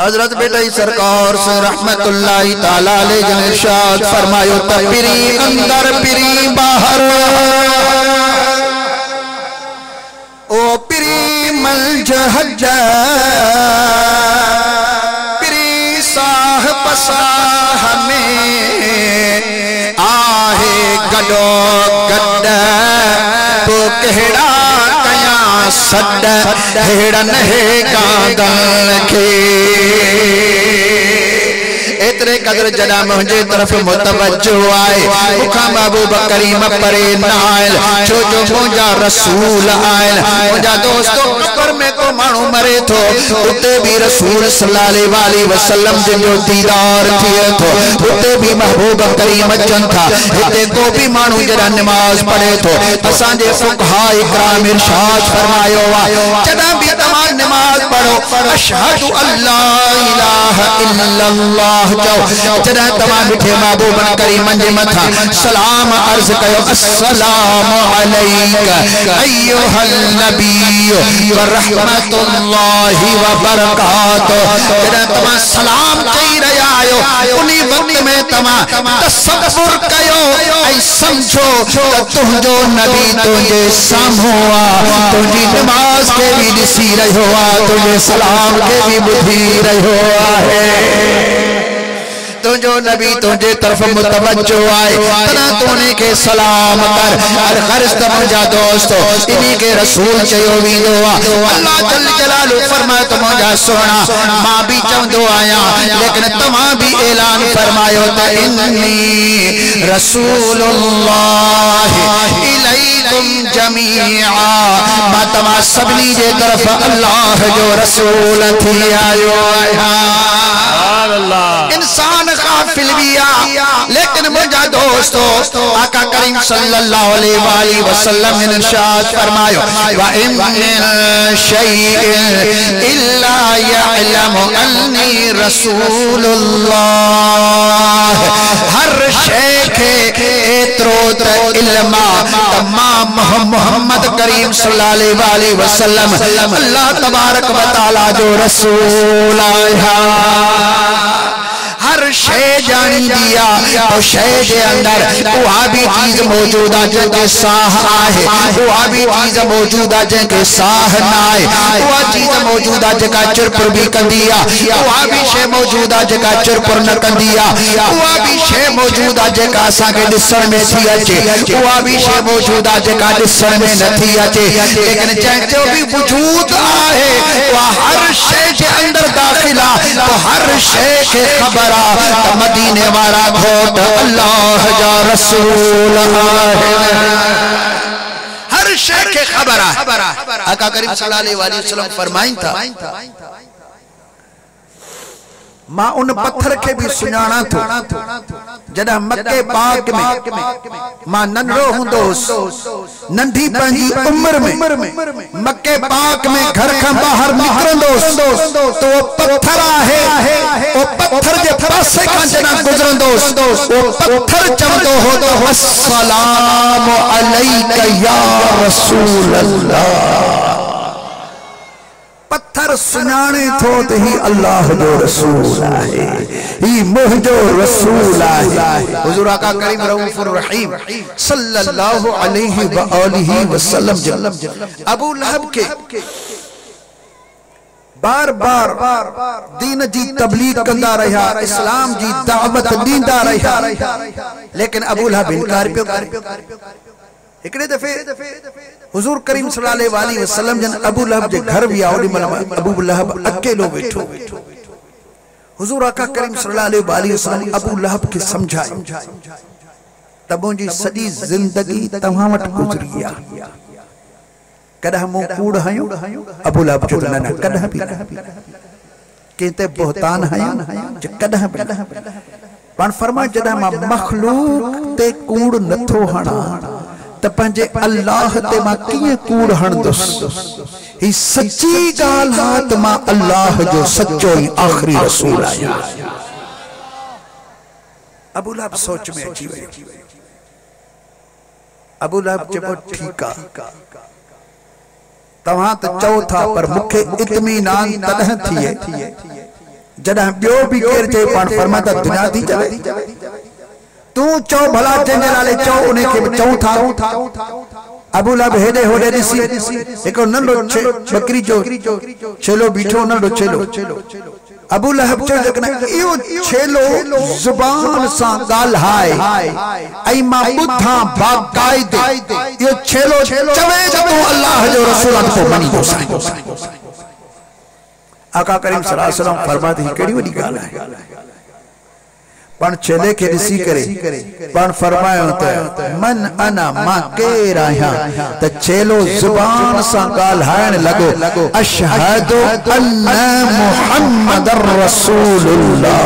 हज़रत भेटई सरकार से रहमतुल्लाहि ताला अलैहि इरशाद फरमायो त पिरी अंदर पिरी बाहर ओ पिरी मलजहज पिरी साहब साह में आहे गडो गड तो कहड़ा कया सड हेड़न हे गांगल के एतरे कदर जदा मुझे तरफ मुतवज्जो आए मुखा महबूब करीम परे न आयल छो जो मुझा रसूल आयल मुझा दोस्तों कब्र में को मानू मरे थो उते भी रसूल सल्लल्लाहु अलैहि वसल्लम जो दीदार थिए थो उते भी महबूब करीम अचन था इते को भी मानू जरा नमाज पढ़े थो असा जे फुकहा इकराम इरशाद फरमायो जदा भी तमाम नमाज पढ़ो अशहदु अल्ला इलाहा इल्लल्लाह जदा तमाम मिठे महबूब करीम जे मथा सलाम अर्ज कयो अस्सलामु अलैका अय्युहल नबी व रहमतुल्लाहि व बरकातुहू जदा तमाम सलाम कई रहा आयो उन्हीं वक्त में तमा तसव्वुर कयो ऐ समझो तुझो नबी तुझे सामूआ तुझी नमाज के भी दिसी रहो तुझे सलाम के भी बुधी रहो है। तुझो नबी तुझे तरफ मुतवज्जो आए तना तोने के सलाम कर अल खर्ज मुझा दोस्त इन्हीं के रसूल चयो वींदो अल्लाह जल जलालु फरमाए तो मुझा सोना मां भी चवंदो आया लेकिन तमा भी ऐलान फरमायो त इन्नी रसूलुल्लाह इलैकुम जमीआ मां तमा सबनी जे तरफ अल्लाह जो रसूल थी आयो अल्लाह इंसान गाफिल भी आ लेकिन मुझा दोस्तों आका करीम सल्लल्लाहु अलैहि वसल्लम ने इरशाद फरमायो व इन शैइन इल्ला यअलमु अन्नी रसूलुल्लाह हर शै के एतरो त इल्मा तमाम मोहम्मद करीम सल्लल्लाहु अलैहि वसल्लम अल्लाह तबारक व तआला जो रसूल आया हर शे जानी दिया तो शे के अंदर वहा भी चीज मौजूद है जंके साह आहे वहा भी चीज मौजूद है जंके साह ना आहे वहा चीज मौजूद है जका चुरपुर भी कंदी आ वहा भी शे मौजूद है जका चुरपुर न कंदी आ वहा भी शे मौजूद है जका असा के दिसण में थी अचे वहा भी शे मौजूद है जका दिसण में न थी अचे लेकिन जंजो भी वजूद आहे वहा हर शे के अंदर दाखिला तो हर शे के खबर मदीने वाला घोट अल्लाह जा रसूल हर शय के खबर आका करीम सल्लल्लाहु अलैहि वसल्लम फरमाइन था मां उन पत्थर के भी सुञाणा थो जॾहिं मक्के पाक में मां नंढो हुंदोस नंढी पंहिंजी उम्र में मक्के पाक में घर खां बाहर निकरंदोस तो पत्थर आहे ओ पत्थर जे पासे खां जॾहिं गुज़रंदोस ओ पत्थर चवंदो हो तो अस्सलाम अलैका या रसूल अल्लाह पत्थर सुञाणे थो त ही अल्लाह जो रसूल आहे ही मुंहिंजो रसूल आहे हुजूर आका करीम रऊफुर रहीम सल्लल्लाहु अलैहि व आलिहि वसल्लम अबू लहब के बार बार दीन जी तबलीग कंदा रहा इस्लाम जी दावत दींदा रहा लेकिन अबू लहब इनकार पियो करे एकड़े दफे हुजूर करीम सल्लल्लाहु अलैहि वसल्लम जन अबू लहब जे घर भी आओ अबू लहब अकेलो बैठो हुजूर आका करीम सल्लल्लाहु अलैहि वसल्लम अबू लहब के समझाए तबो जी सजी जिंदगी तव्हां वट गुजरी आ कदा मो कूड़ हयो अबू लहब जो न कदा भी केते बहतान हयो जे कदा पण फरमा जदा मा मखलूक ते कूड़ नथो हणा त पंजे अल्लाह ते मा किए कूड़ हणदुस ही सच्ची गाल हाथ मा अल्लाह जो सच्चो ही आखिरी रसूल आया अबू लहब सोच में अची वे अबू लहब चबो ठीक आ तव्हां त चओ था पर मुखे इत्मीनान तदह थिए जडा बियो भी केर चे पण फरमाता दुनिया थी चले तू चो भला जंहिंजे नाले चो उन्हें के चऊं था अबू लहब हेडे होडे दिसी एको नंढो बकरी जो छेलो बीठो नंढो छेलो अबू लहब चो जकन इयो छेलो जुबान सा गाल्हाए आई मा बुधा बाकायदे इयो छेलो चवे तो अल्लाह जो रसूल को मनी दो आका करीम सल्लल्लाहु अलैहि वसल्लम फरमाते हैं केड़ी वडी गाल है पण छेले के दिसी करे पण फरमायो त मन अना मा के रहा त छेलो जुबान सा गाल्हाइण लगो अशहदु अन्ना मुहम्मदर रसूलुल्लाह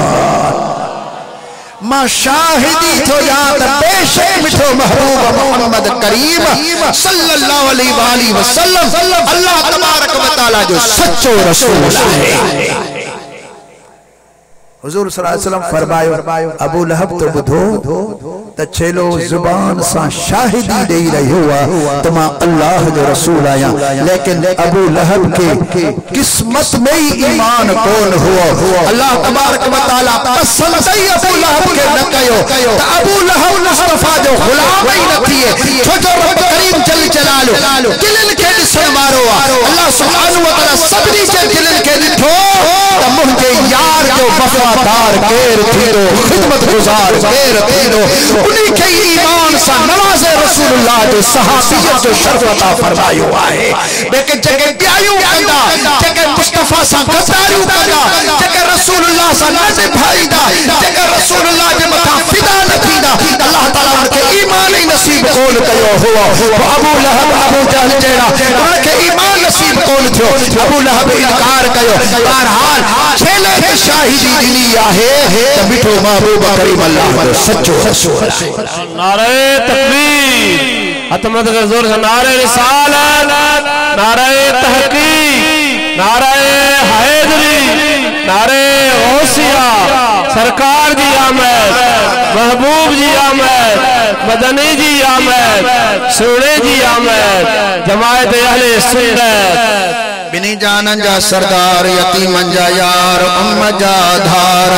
मां शाहिदी थो याद बेशक मिठो महबूब मोहम्मद करीम सल्लल्लाहु अलैहि वसल्लम अल्लाह तबारक व तआला जो सच्चो रसूल है हुजूर सल्लल्लाहु अलैहि वसल्लम फरमायो अबू लहब तो बुधो त छेलो जुबान सा शाहिदी दे रहियो आ त मां अल्लाह जो रसूल आया लेकिन अबू लहब के किस्मत में ही ईमान कोन हुआ अल्लाह तबारक व तआला पसंद ही अबू लहब के न कयो त अबू लहब मुस्तफा जो गुलाम ही न थिए छो जो रब करीम जल जलालो दिलन के दिसण वारो अल्लाह सुब्हानहू व तआला सभिनी जे दिलनि खे ॾिठो त मुंहिंजे यार जो वफादार केर थींदो, ख़िदमत गुज़ार केर थींदो, उन्हीं खे ईमान सां नवाज़े रसूलुल्लाह जे सहाबियत जो शर्फ अता फरमायो आहे। लेकिन जेके ॿियायूं कंदा, जेके मुस्तफ़ा सां गद्दारियूं कंदा, जेके रसूलुल्लाह सां न निभाईंदा, जेके रसूलुल्लाह जे मथां फिदा न थींदा, अल्लाह ताला उनखे ईमान ई नसीब कोन कयो हुओ। अबू लहब अबू जहल जहिड़ा उनखे ईमान नसीब कोन थियो, अबू लहब इनकार कयो। बहरहाल छेले खे शाहिदी ॾिनी आहे त मिठो महबूब करीम अल्लाह जो सच्चो रसूल आहे। नारे तकबीर, अतमत के जोर से नारे रिसालत, नारे तहकीक, नारे हैदरी, नारे गौसिया, सरकार जी आमद, महबूब जी आमद, मदनी जी आमद, सोने जी आमद, जमायत अहले सुन्नत, बिनी जानन जा सरदार, यतीमन जा यार, उम्मत जा आधार,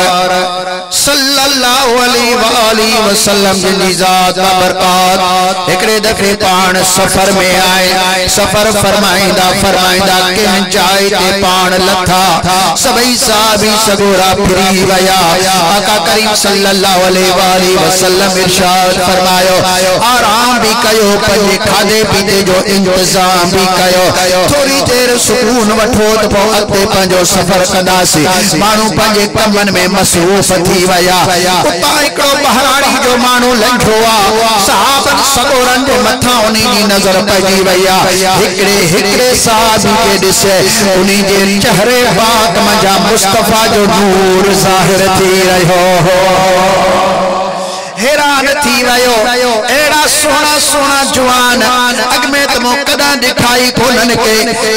सल्लल्लाहु अलैहि वसल्लम जी ज़ात बरक़ात। एकड़े दफ़े पाण सफर में आए, सफर फरमाइंदा फरमाइंदा कंहिं जाइ ते पाण लथा, सभई साहबी सगोरा फिरी वया। आका करीम सल्लल्लाहु अलैहि वसल्लम इरशाद फरमायो, आराम भी कयो, पंहिंजे खाधे पीते जो इंतजाम भी कयो, थोड़ी देर सुकून वठो त पोइ अॻिते पंहिंजो सफर कंदासीं। माण्हू पंहिंजे कमनि में मसरूफ़ थी वया। उतां हिकिड़ो बहराणी जो माण्हू लंघियो आ, सहाबन सगोरनि जे मथां उन जी नज़र पइजी वई आ। हिकिड़े साहबी खे ॾिसे उन जे चेहरे पाक मंझां मुस्तफ़ा जो नूर ज़ाहिर थी रहियो हो। हैरान थी वयो, एड़ा सोना सोना जवान अग में तमो कदा दिखाई कोनन के,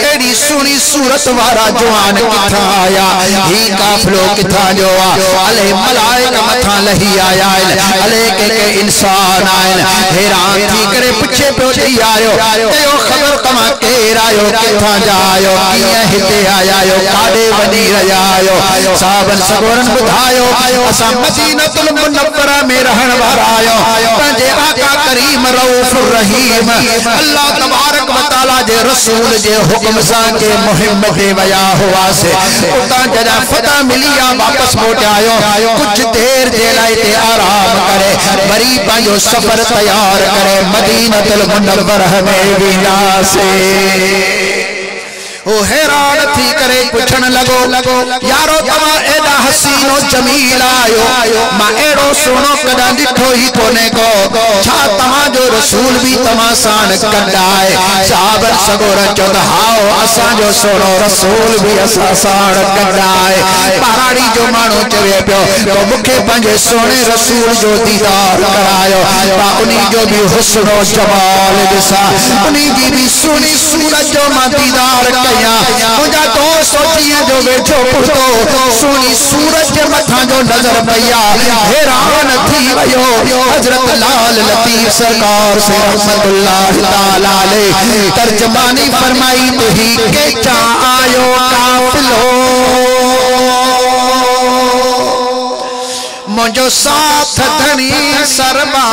एड़ी सुनी सूरत वारा जवान किथा आया, ही काफिलो किथा जो आ, अले मलाइका मथा लही आया, अले के इंसान आयल। हैरान थी करे पुछे पियो दी आयो, कयो खबर तमा केर आयो, किथा जायो, किए हिते आया यो, काडे वनी रया आयो। साहबन सगोरन बुधायो, असा मदीनतुल मुनव्वरा में रहन वारा आयो, पंहिंजे आका करीम रऊफुर रहीम अल्लाह तबारक व तआला जे रसूल जे हुक्म सां के मुहिम ते वया हुआ से। उतां जॾहिं फतह मिली आ, वापस मोटायो, कुछ देर जे लाइ ते आराम करे, वरी पंहिंजो सफर तैयार करे मदीनतुल मुनव्वरह में वेंदासे। ओ हैरान थी करे पुछण लगो, यारो तमा एडा हसीनो जमील आयो, मां एड़ो सोनो कदा ॾिठो ही कोने को, छा तमा जो रसूल भी तमा सान कडाए? साहबन सगोर चौंदा हाओ, असा जो सोनो रसूल भी असा सान कडाए। पहाड़ी जो मानो चवे पियो तो मुखे पंजे सोने रसूल जो दीदार करायो, बा उनी जो भी हुस्न जमाल दिसा, उनी जी भी सुनी सूरत जो मां दीदार मुझा तो सोचिए जो वेठो पुरतो सोनी सूरज के मथा जो नजर पया, हैरान थी वयो। हजरत लाल लतीफ सरकार से रहमतुल्लाह ताला अलैह तर्जमानी फरमाई, तो ही के चा आयो काफिलो, मुझो साथ धनी सरबान,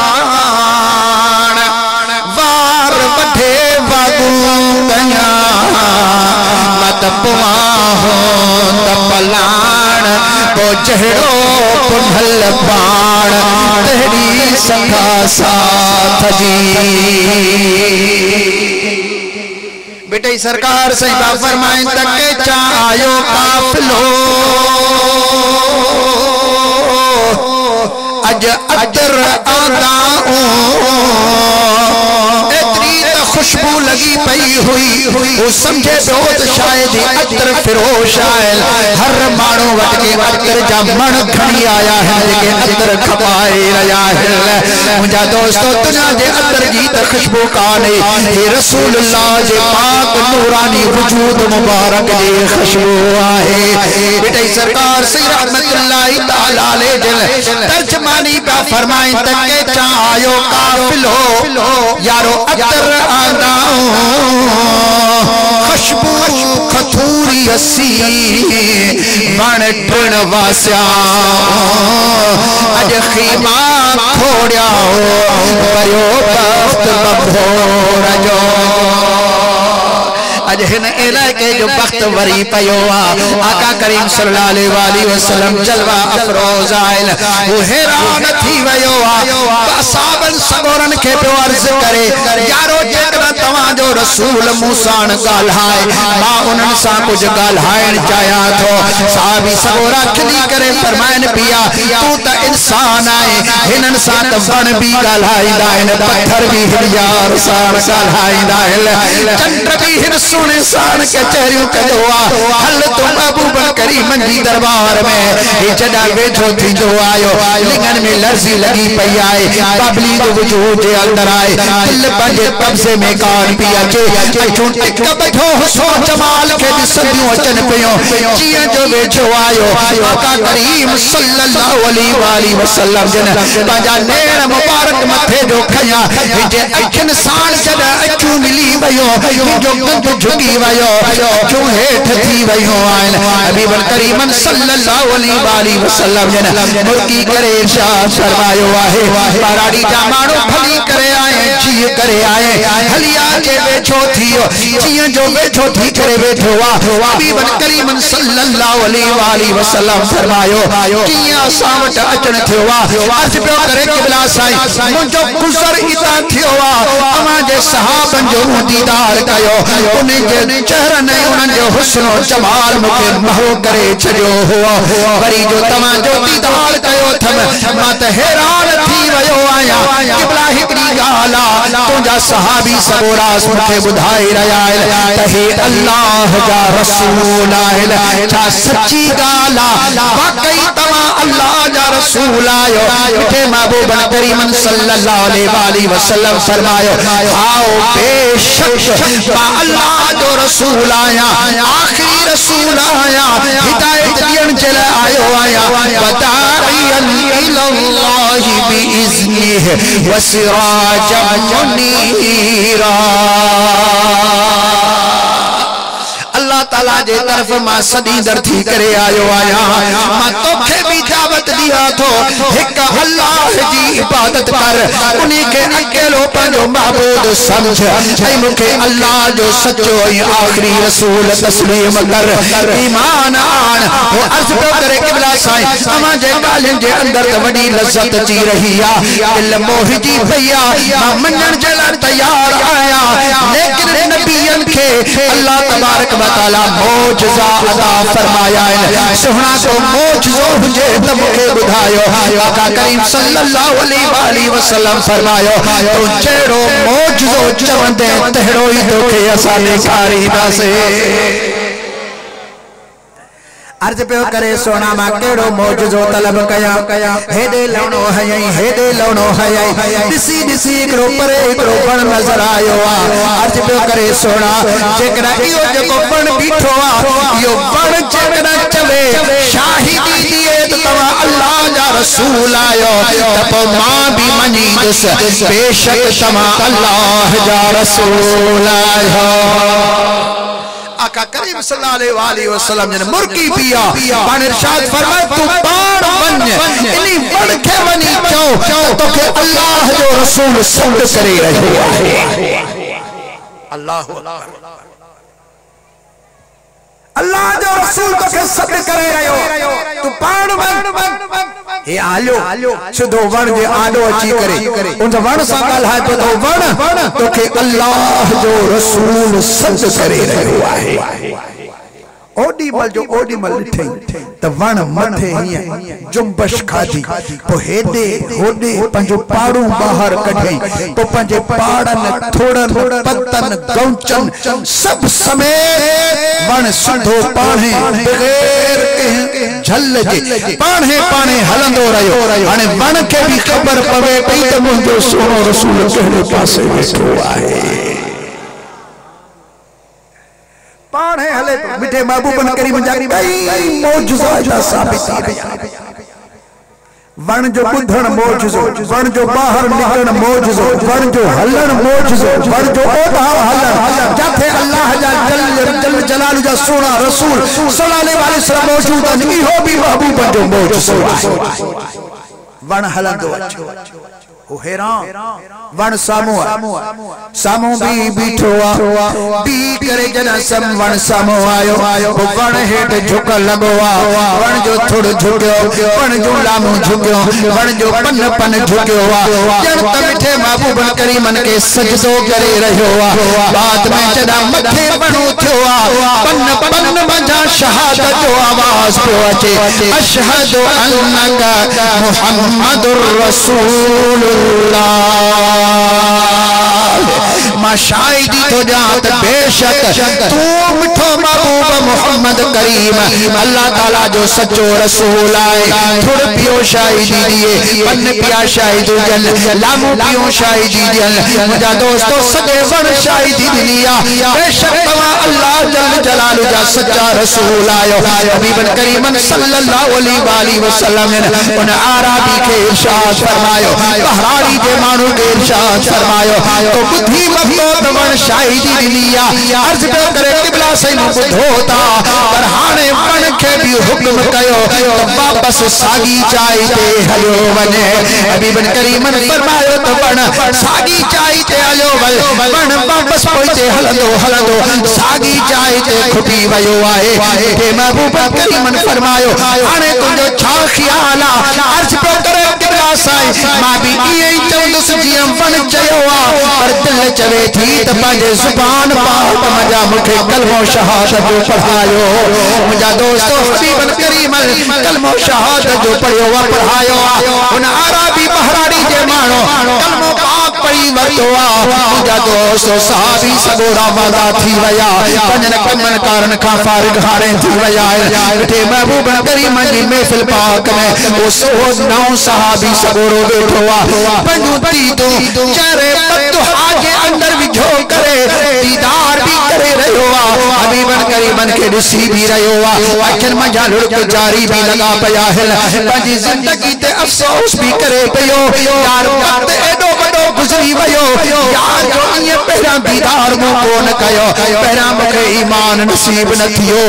वार बठे वागू गया, मत पुआ हो तपलाण, को चढ़ो पुनल पाण, तेरी सखा साथ जी। बेटे सरकार से फरमाएं तके चायो काफिलो, अज अदर आदा खुशबू लगी पई हुई, वो समझे बहुत शायद अतर फिरोश आयल। हर मानो वट के अतर जा मन खणी आया है, लेकिन अतर खपाए रहा है। मुझा दोस्तों दुनिया जे अतर जी त खुशबू काने, ये रसूलुल्लाह जे पाक नूरानी वजूद मुबारक जी खुशबू आहे। बेटे सरकार सी रहमतुल्लाह ताला अलैह तर्जमानी बा फरमाए, तके चायो काफिलो, यारो अतर खुशबू खथूरी असी बण टिण वास्या, अज खीमा खोड़िया हो पयो बख्त बभोर जो, अज हिन इलाके जो वक्त वरी पयो आका करीम सल्लल्लाहु अलैहि वसल्लम जलवा अफरोज आयल वो हैरान थी वयो साहबन सगोरन के पे अर्ज करे यारो जेकरा तवा जो रसूल मूसान गाल्हाए मां उनन सा कुछ गाल्हाइण चाया थो साहबी सगोरा खिली करे फरमाइन पिया तू त इंसान आए हिनन सा त बण भी गाल्हाइंदा आहिन पत्थर भी हियार साण गाल्हाइंदा आहिन चंद्र भी हिन सोने साण के चेहरियों कदो हल तो अबू बकर मंजी दरबार में ये जदा वेठो थी जो आयो लिंगन में लर्जी लगी पई आए बबली जो वजूद के अंदर आए दिल पंजे कब्जे में कान पिया के अचूं टिक बैठो सो जमाल के दिसदियों अचन पियो जिया जो वेठो आयो आका करीम सल्लल्लाहु अलैहि वसल्लम जन पंजा नेण मुबारक मथे जो खया जे अखन साल जदा अचूं मिली वयो जो गंद झुकी वयो क्यों हेठ थी वयो आइन हबीब करीम सल्लल्लाहु अलैहि वसल्लम जन मुर्गी करे इरशाद फरमायो आहे बाराड़ी जा मानो भली करे आए जी करे आए हलिया जे वेठो थियो जिया जो वेठो थी करे वेठो हबीब करीम सल्लल्लाहु अलैहि वसल्लम फरमायो जिया सावट अचन थियो अर्ज पियो करे क़िबला साईं मुंजो गुज़र इता थियो अमा जे सहाबन जो दीदार कयो उन जे चेहरन उन जो हुस्न जमाल मुके महो करे छजो वरी जो तमा जो दीदार कयो थम मां त हैरान थी वयो आया क़िबला हिकड़ी गाला तुजा सहाबी सबोरास मुके बुधाई रहा है त हे अल्लाह जा रसूल आए छा सच्ची गाला वाकई तमा अल्लाह जा रसूल आयो मिठे महबूब करीम सल्लल्लाहु अलैहि वसल्लम फरमायो आओ बेशक मां अल्लाह जो रसूल आया आखिरी रसूल आया हिदायत दियण जे आयो आया वदाइयन इल्लल्लाहि बिइज़्निहि वसिराजम मुनीरा अल्लाह ताला जे तरफ मां सदीदर थी करे आयो आया मां तोखे भी दावत दिया थो एक अल्लाह जी इबादत कर उन्हीं के अकेलो पंजो महबूद समझ ऐ मुखे अल्लाह जो सच्चो आखिरी रसूल तस्लीम कर ईमान आन वो अर्ज करे क़िबला साईं अमा जे गालिन जे अंदर त वडी लज्जत अची रही आ दिल मोहिजी भैया मां मन्नण जे लाइ तैयार आया लेकिन नबियन के अल्लाह तबारक ताला मौजज़ा अता फरमाया है सुहना को मौजज़ो हुजे त मुखे बुधायो आका करीम सल्लल्लाहु अलैहि वसल्लम फरमायो तो जेड़ो मौजज़ो चवंदे तहड़ो ही तोखे असा ॾेखारी दासे अर्ज पे करे सोना मां केड़ो मौजज़ो तलब कया हेदे लवणो हयई हेदे लवणो हयई दिसी दिसी एकरो परे एकरो बण नजर आयो अर्ज पे करे सोना जेकरा इयो जको बण बीठो यो बण जेकरा चवे शाहिदी दिए त तवा अल्लाह जा रसूल आयो त पो मां भी मनी दुस बेशक तमा अल्लाह जा रसूल आयो आका करीम सल्लल्लाहु अलैहि वसल्लम ने मुर्गी पिया पान इरशाद फरमाया तू बाण बन इनी बण के वनी चो तो के अल्लाह जो रसूल संग करे रहो अल्लाह अल्लाह जो रसूल तो के सद करे रहो तू बाण बन हे आलो सुधो वण जे आडो अची करे उन वण सा गाल्हाए तो वण तो के अल्लाह जो रसूल सद करे रहो आहे ओडी मल जो ओडी मल थे त वण मथे हिया जुंबश खादी तो हेदे होदे पंजो पाड़ू बाहर कढई तो पंजे पाड़न थोड़न पत्तन गौचन सब समेत वण सुधो पाणे बगैर के झल जे पाणे पाणे हलंदो रहियो हाने वण के भी खबर पवे पई त मुंजो सोनो रसूल केड़े पासे वेठो आहे पाणे हले मिठे महबूबन करीम जा कई मौजज़ा साबित है वण जो बुधण मौजज़ो वण जो बाहर निकलण मौजज़ो वण जो हलण मौजज़ो वण जो ओढ़ा हलण जाथे अल्लाह जा जल जलाल जा सोना रसूल सल्लल्लाहु अलैहि वसल्लम मौजूद आहिनि इहो भी महबूबन जो मौजज़ो आहे वण हलंदो अचो ओ हैरान वण सामू सामू भी बीठो बी करे जना सम वण सामू आयो वण हेठ झुक लगो वण जो थोड़ झुक्यो वण जो लामू झुक्यो वण जो पन पन झुक्यो जण त मिठे महबूब करीमन के सजदो करे रहियो बात में जदा मथे वणो थियो पन पन मजा शहादत जो आवाज पियो अचे अशहदु अन्नका मुहम्मदुर रसूलुल्लाह मां शाहिदी तो जात बेशक तू मिठो महबूब मोहम्मद करीम अल्लाह ताला जो सच्चो रसूल आए थोड़ पियो शाहिदी दिए पन पिया शाहिदी जल लामू पियो शाहिदी जल मुझा दोस्तों सदे वन शाहिदी दिया बेशक तवा अल्लाह जल जलालु जा सच्चा रसूल आयो हबीबन करीमन सल्लल्लाहु अलैहि वसल्लम उन आराबी के इरशाद फरमायो बहराड़ी के मानू के इरशाद फरमायो तो बुद्धि मफत वन शाहिदी दिया अर्ज पे करे किबला से बुधोता पर हाने वन के भी हुक्म कयो तो वापस सागी चाहते हलो वने हबीबन करीमन फरमायो तो वन सागी चाहते हलो वन वापस पहुंचे हलंदो सागी चाहते खुटी वयो आए हे महबूब करीमन फरमायो हाने तुझो छा ख्याल अर्ज पे करे किबला से मां भी ये चंदस जियम वन चयो पर दिल चवे थी त पंहिंजे ज़ुबान पाक मजा मुखे कलमो शहादत जो पढ़ायो मुझा दोस्तों हबीबन करीमन कलमो शहादत जो पढ़ियो व पढ़ायो उन आराबी बहराड़ी जे मानो कलमो पाक पढ़ी वरितो मुझा दोस्तों सहाबी सगोरा वादा थी वया पंजन कमन कारण का फारिग हारे थी वया थे महबूब करीमन जी महफिल पाक में वो सो नौ सहाबी सगोरो बैठो पंजू ती तो चेहरे बदुहा के अंदर भी झो करे दीदार भी करे रहो हबीबन करीमन के ऋषि भी रहो अखिन मजा लुड़क जारी भी लगा पया है पंजी जिंदगी ते अफसोस भी करे पयो यार वक्त एडो बड़ो गुजरी वयो यार जो ये पहला दीदार मु कोन कयो पहला मुखे ईमान नसीब न थियो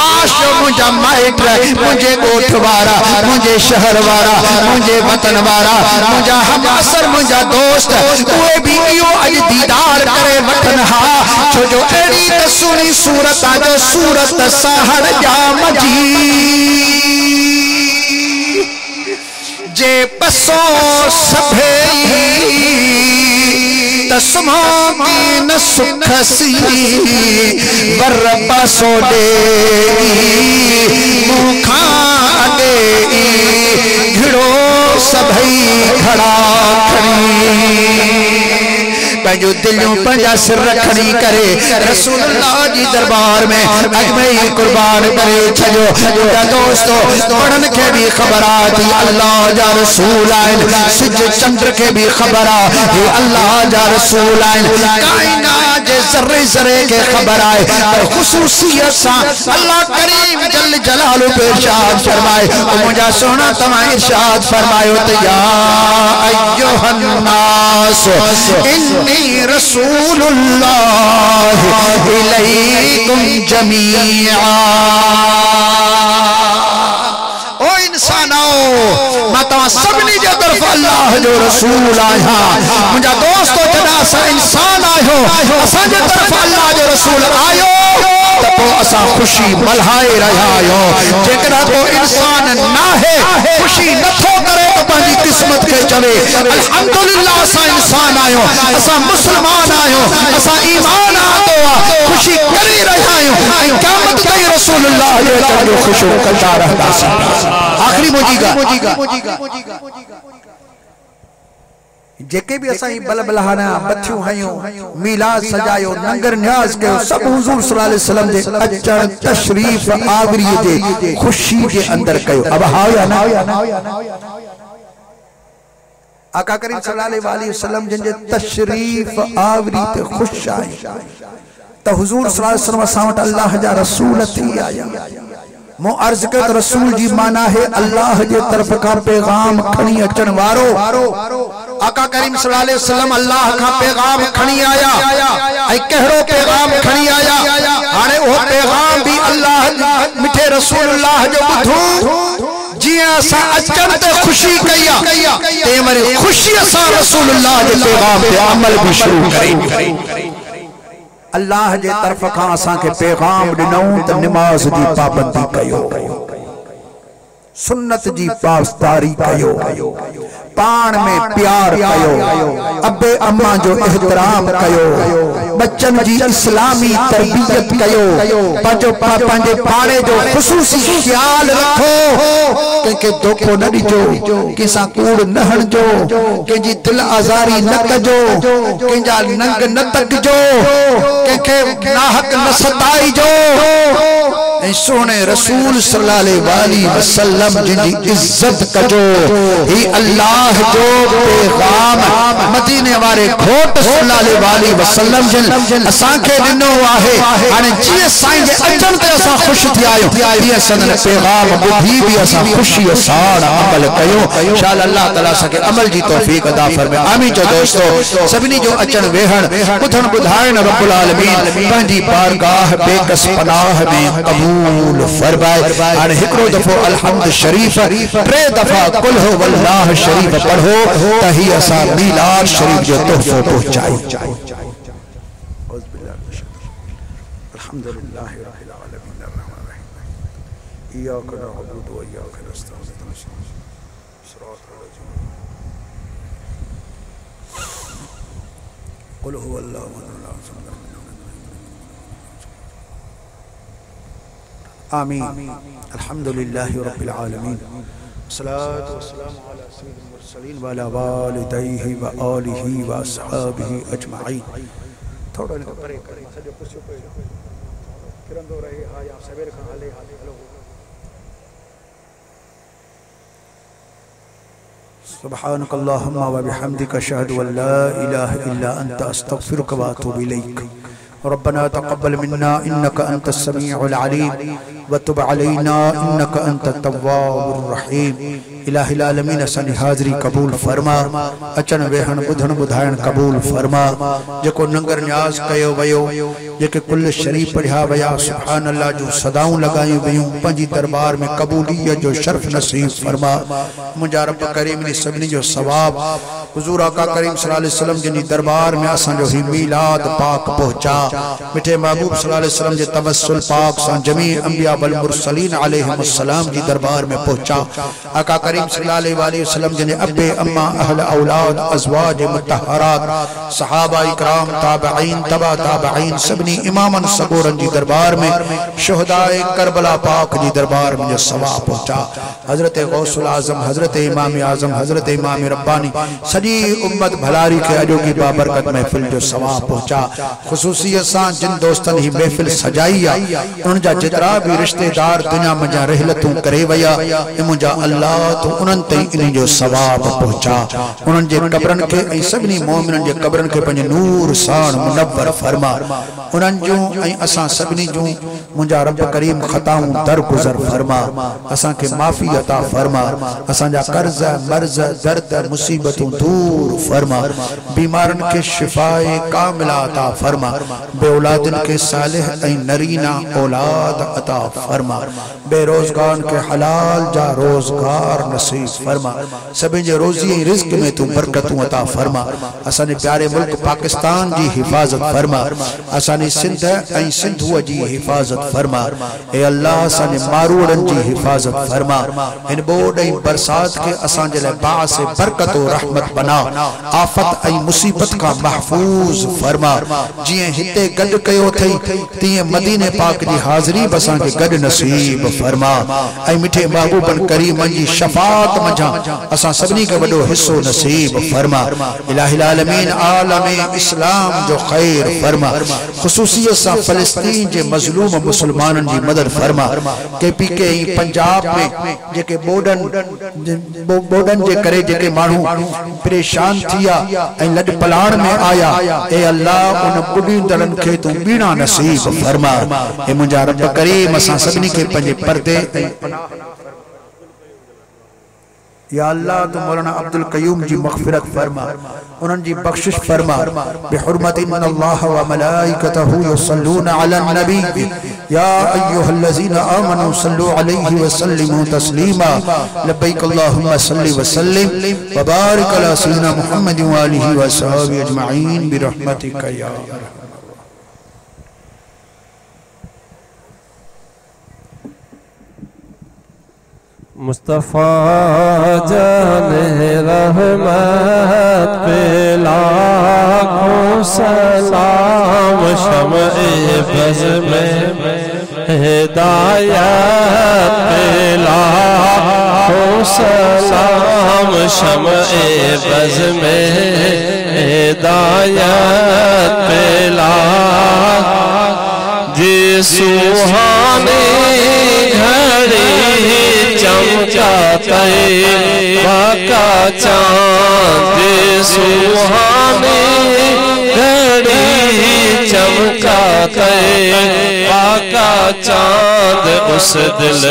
आश मुझा माइट मुझे गोठ वारा मुझे शहर वारा मुझे वतन वारा मुझा हम असर मुझा दोस्त कोई भी यो अज दीदार करे वतन हा छो जो एड़ी त सुनी सूरत जो सूरत सहर जा मजी जे पसो सभेई तस्मो की न सुख सी वर पसो दे मुखा दे घिड़ो सभई खड़ा खड़ी पंजो दिलों पंजा सिर रखनी करे रसूलुल्लाह जी दरबार में अजमई कुर्बान करे छजो या दोस्तों पढ़न के भी खबर आती अल्लाह जा रसूल आए सिज चंद्र के भी खबर आ हे अल्लाह जा रसूल आए कायनात जे जर्रे जर्रे के खबर आए पर खुसूसियत सा अल्लाह करीम जल जलालु पे इरशाद फरमाए ओ मुझा सोना तमा इरशाद फरमायो तो या अय्युहन नास इन्नी रसूलुल्लाह इलैकुम जमीआ ओ इंसानो मैं तवा सबनी जे तरफ अल्लाह जो रसूल आया मुझा दोस्तों जदा सा इंसान आयो असा जे तरफ अल्लाह जो रसूल आयो तो असा खुशी मल्हाए रहा आयो जेकरा तो इंसान ना है खुशी नथो करे तो पांजी किस्मत के चवे अल्हम्दुलिल्लाह असा इंसान आयो असा मुसलमान आयो असा ईमान आतो खुशी करी रहा आयो क़यामत ताईं रसूलुल्लाह जो खुश करता रहता आखिरी मोजीगा जेके भी असाई बल बलहाना बथियूं हयूं मीलाद सजायो नंगर न्याज के सब हुजूर सल्लल्लाहु अलैहि वसल्लम दे अचण तशरीफ आवरी दे खुशी के अंदर कयो अब हां या ना आका करीम सल्लल्लाहु अलैहि वसल्लम जिनजे तशरीफ आवरी ते खुश आए तो हुजूर सल्लल्लाहु अलैहि वसल्लम सावट अल्लाह जा रसूल थी आया मो अर्ज कर रसूल जी माना है अल्लाह जे तरफ का पैगाम खणी अचण वारो आका करीम सल्लल्लाहु अलैहि वसल्लम अल्लाह का पैगाम खणी आया ऐ कहरो पैगाम खणी आया हाने ओ पैगाम भी अल्लाह मिठे रसूलुल्लाह जो बुधू जिया असा अचन ते खुशी कया ते मरे खुशी असा रसूलुल्लाह के पैगाम पे अमल भी शुरू करें। अल्लाह जे तरफ का असा के पैगाम दिनऊ त नमाज दी पाबंदी कयो, सुन्नत जी पासदारी कयो, पान में प्यार कयो, अब्बे अम्मा जो एहतराम कयो, बच्चन जी इस्लामी तरबियत कयो, पंजो पंजे पाने जो खुसूसी ख्याल रखो, के धोखो न दिजो, किसा कूड़ न हणजो, के जी दिल आजारी न कजो, के जा नंग न तकजो, के नाहक न सताइजो। सोने रसूल सल्लल्लाहु अलैहि वसल्लम जिनकी इज्जत कजो, ही अल्लाह जो पैगाम मदीने वाले घोट सल्लल्लाहु अलैहि वसल्लम जिन असा के दिनो आहे, हाने जी साईं जे अचन ते असा खुश थी आयो, ये सदन पैगाम बुधी भी असा खुशी साण अमल कयो। इंशाअल्लाह अल्लाह ताला सके अमल जी तौफीक अता फरमाए। आमीन। जो दोस्तों सभनी जो अचन वेहण बुधन बुधायन रब्बुल आलमीन पंजी बारगाह बेकस पनाह में कबूल फरमाए। हाने हिकड़ो दफो अलहम्द शरीफ, टे दफा कुल हो वल्लाह शरीफ पढ़ो त ही असा मीलाद शरीफ जो तोहफो पहुंचाई। अल्हम्दुलिल्लाह रब्बिल आलमीन अर्रहमान अर्रहीम इय्याका नअबुदु व इय्याका नस्तईन सिरातल लज़ीना कुल हुवल्लाहु आमीन। अल्हम्दुलिल्लाह रब्बिल आलमीन सलातु वस्सलामु अला सय्यिदिल मुरसलीन व अला वालिदैहि व आलिहि व अस्हाबिहि अजमाइन। थोड़ा इनको परे करें सजो कुर्सी पे किरंदो रहे हा या सवेर का हले हाले हलो। सुब्हानकल्लाहुम्मा व बिहम्दिका अशहदु अन ला इलाहा इल्ला अंता अस्तगफिरुका व अतूबु इलैक। रब्बना तक़ब्बल मिन्ना इन्नका अंतस समीउल अलीम व तुब अलैना इन्नका अंतत तव्वाबुर रहीम। इलाहिल आलमीन असांजी हाज़री कबूल फरमा, अचन वेहण बुधण बुधायण कबूल फरमा। जेको नंगर न्याज कयो वयो, जेके कुल शरीफ पढ़िया वया सुभान अल्लाह जो सदाऊं लगायूं वयूं, पंजी दरबार में कबूलियत जो शर्फ नसीब फरमा। मुंहिंजा रब करीम ने सभिनी जो सवाब हुजूर आका करीम सल्लल्लाहु अलैहि वसल्लम जिनी दरबार में असांजो ही मीलाद पाक पहुंचा। मिठे महबूब सल्लल्लाहु अलैहि वसल्लम जे तवस्सुल पाक सां जमी अंबिया वल मुरसलीन अलैहिस्सलाम जी दरबार में पहुंचा। आका करीम सल्लल्लाहु अलैहि वसल्लम जिने अब्बे अम्मा अहल औलाद अज़वाज मुतहरात सहाबा इकराम ताबईन तबा ताबईन सबनी इमामन सगोरन जी दरबार में शुहदाए करबला पाक जी दरबार में सवाब पहुंचा। हजरत गौसुल आजम, हजरत इमाम आजम, हजरत इमाम रब्बानी सजी उम्मत भलारी के अजोगी बाबरकत महफिल जो सवाब पहुंचा। खुसूसियत सां जिन दोस्तन ही महफिल सजाई आ उन जा जितरा भी रिश्तेदार दुनिया में जा रहलतूं करे वया, मुंहिंजा अल्लाह तो उन्हनि ते इन जो सवाब पहुंचा। उन्हनि जे कब्रन के ऐं सभिनी मोमिननि जे कब्रन के पंहिंजे नूर साण मुनव्वर फरमा। उन्हनि जूं ऐं असां सभिनी जूं मुंहिंजा रब करीम खताऊं दरगुज़र फरमा, असां खे माफ़ी अता फरमा, असांजा कर्ज मर्ज दर्द मुसीबतूं दूर फरमा, बीमारन के शिफाए कामिला अता फरमा, बेऔलादन के सालिह ऐं नरीना औलाद अता फरमा, बेरोजगार के हलाल जा रोजगार नसीब फरमा, सभी जे रोजी ऐं रिज़्क़ में तू बरकतूं अता फरमा। असांजे प्यारे मुल्क पाकिस्तान जी हिफाजत फरमा, असांजी सिंध ऐं सिंधुअ जी हिफाजत फरमा। ए अल्लाह असांजे मारूड़न जी हिफाजत फरमा। इन बोड ऐं बरसात के असांजे लाइ बास बरकत और रहमत बना, आफत ऐं मुसीबत का महफूज फरमा। जिए हिते गड कयो थई तिए मदीने पाक जी हाज़री बसां के गड नसीब फरमा। ऐं मिठे महबूबन करीम जी शफात मजा असां सभिनी के वडो हिस्सो नसीब फरमा। इलाहिल आलमीन आलम इस्लाम जो खैर फरमा। खुसूसियत सां फलस्तीन जे मजलूम मुसलमानन जी मदद फरमा। KPK पंजाब में जेके बोडन जे करे जेके मानू परेशान थिया ऐं लड पलाण में आया, ए अल्लाह उन बुढ़ी दलन के तू बीणा नसीब फरमा। ए मुंहिंजा रब करीम असां सभिनी के पंहिंजे पर्दे या अल्लाह तो मौलाना अब्दुल कयूम जी मग़फ़िरत फरमा, उन्हनि जी बख्शिश फरमा। बिहुर्मति अल्लाह व मलाइकतहु युसल्लूना अलन नबी या अय्युहल्लज़ीना आमनू सल्लु अलैहि व सल्लिमू तस्लीमा लब्बैक अल्लाहुम्मा सल्लि व सल्लिम व बारिक अला सय्यिदिना मुहम्मद व आलिहि व अस्हाबिहि अजमईन बिरहमतिका या मुस्तफ़ा जाने रहमत पे लाखों सलाम शम्ए बज़ में हिदायत पे लाखों सलाम शम्ए बज़ में हिदायत पे जी सुहानी घड़ी चमका तैयबा का चाँद सुहानी घड़ी चमका तैयबा का चाँद उस दिल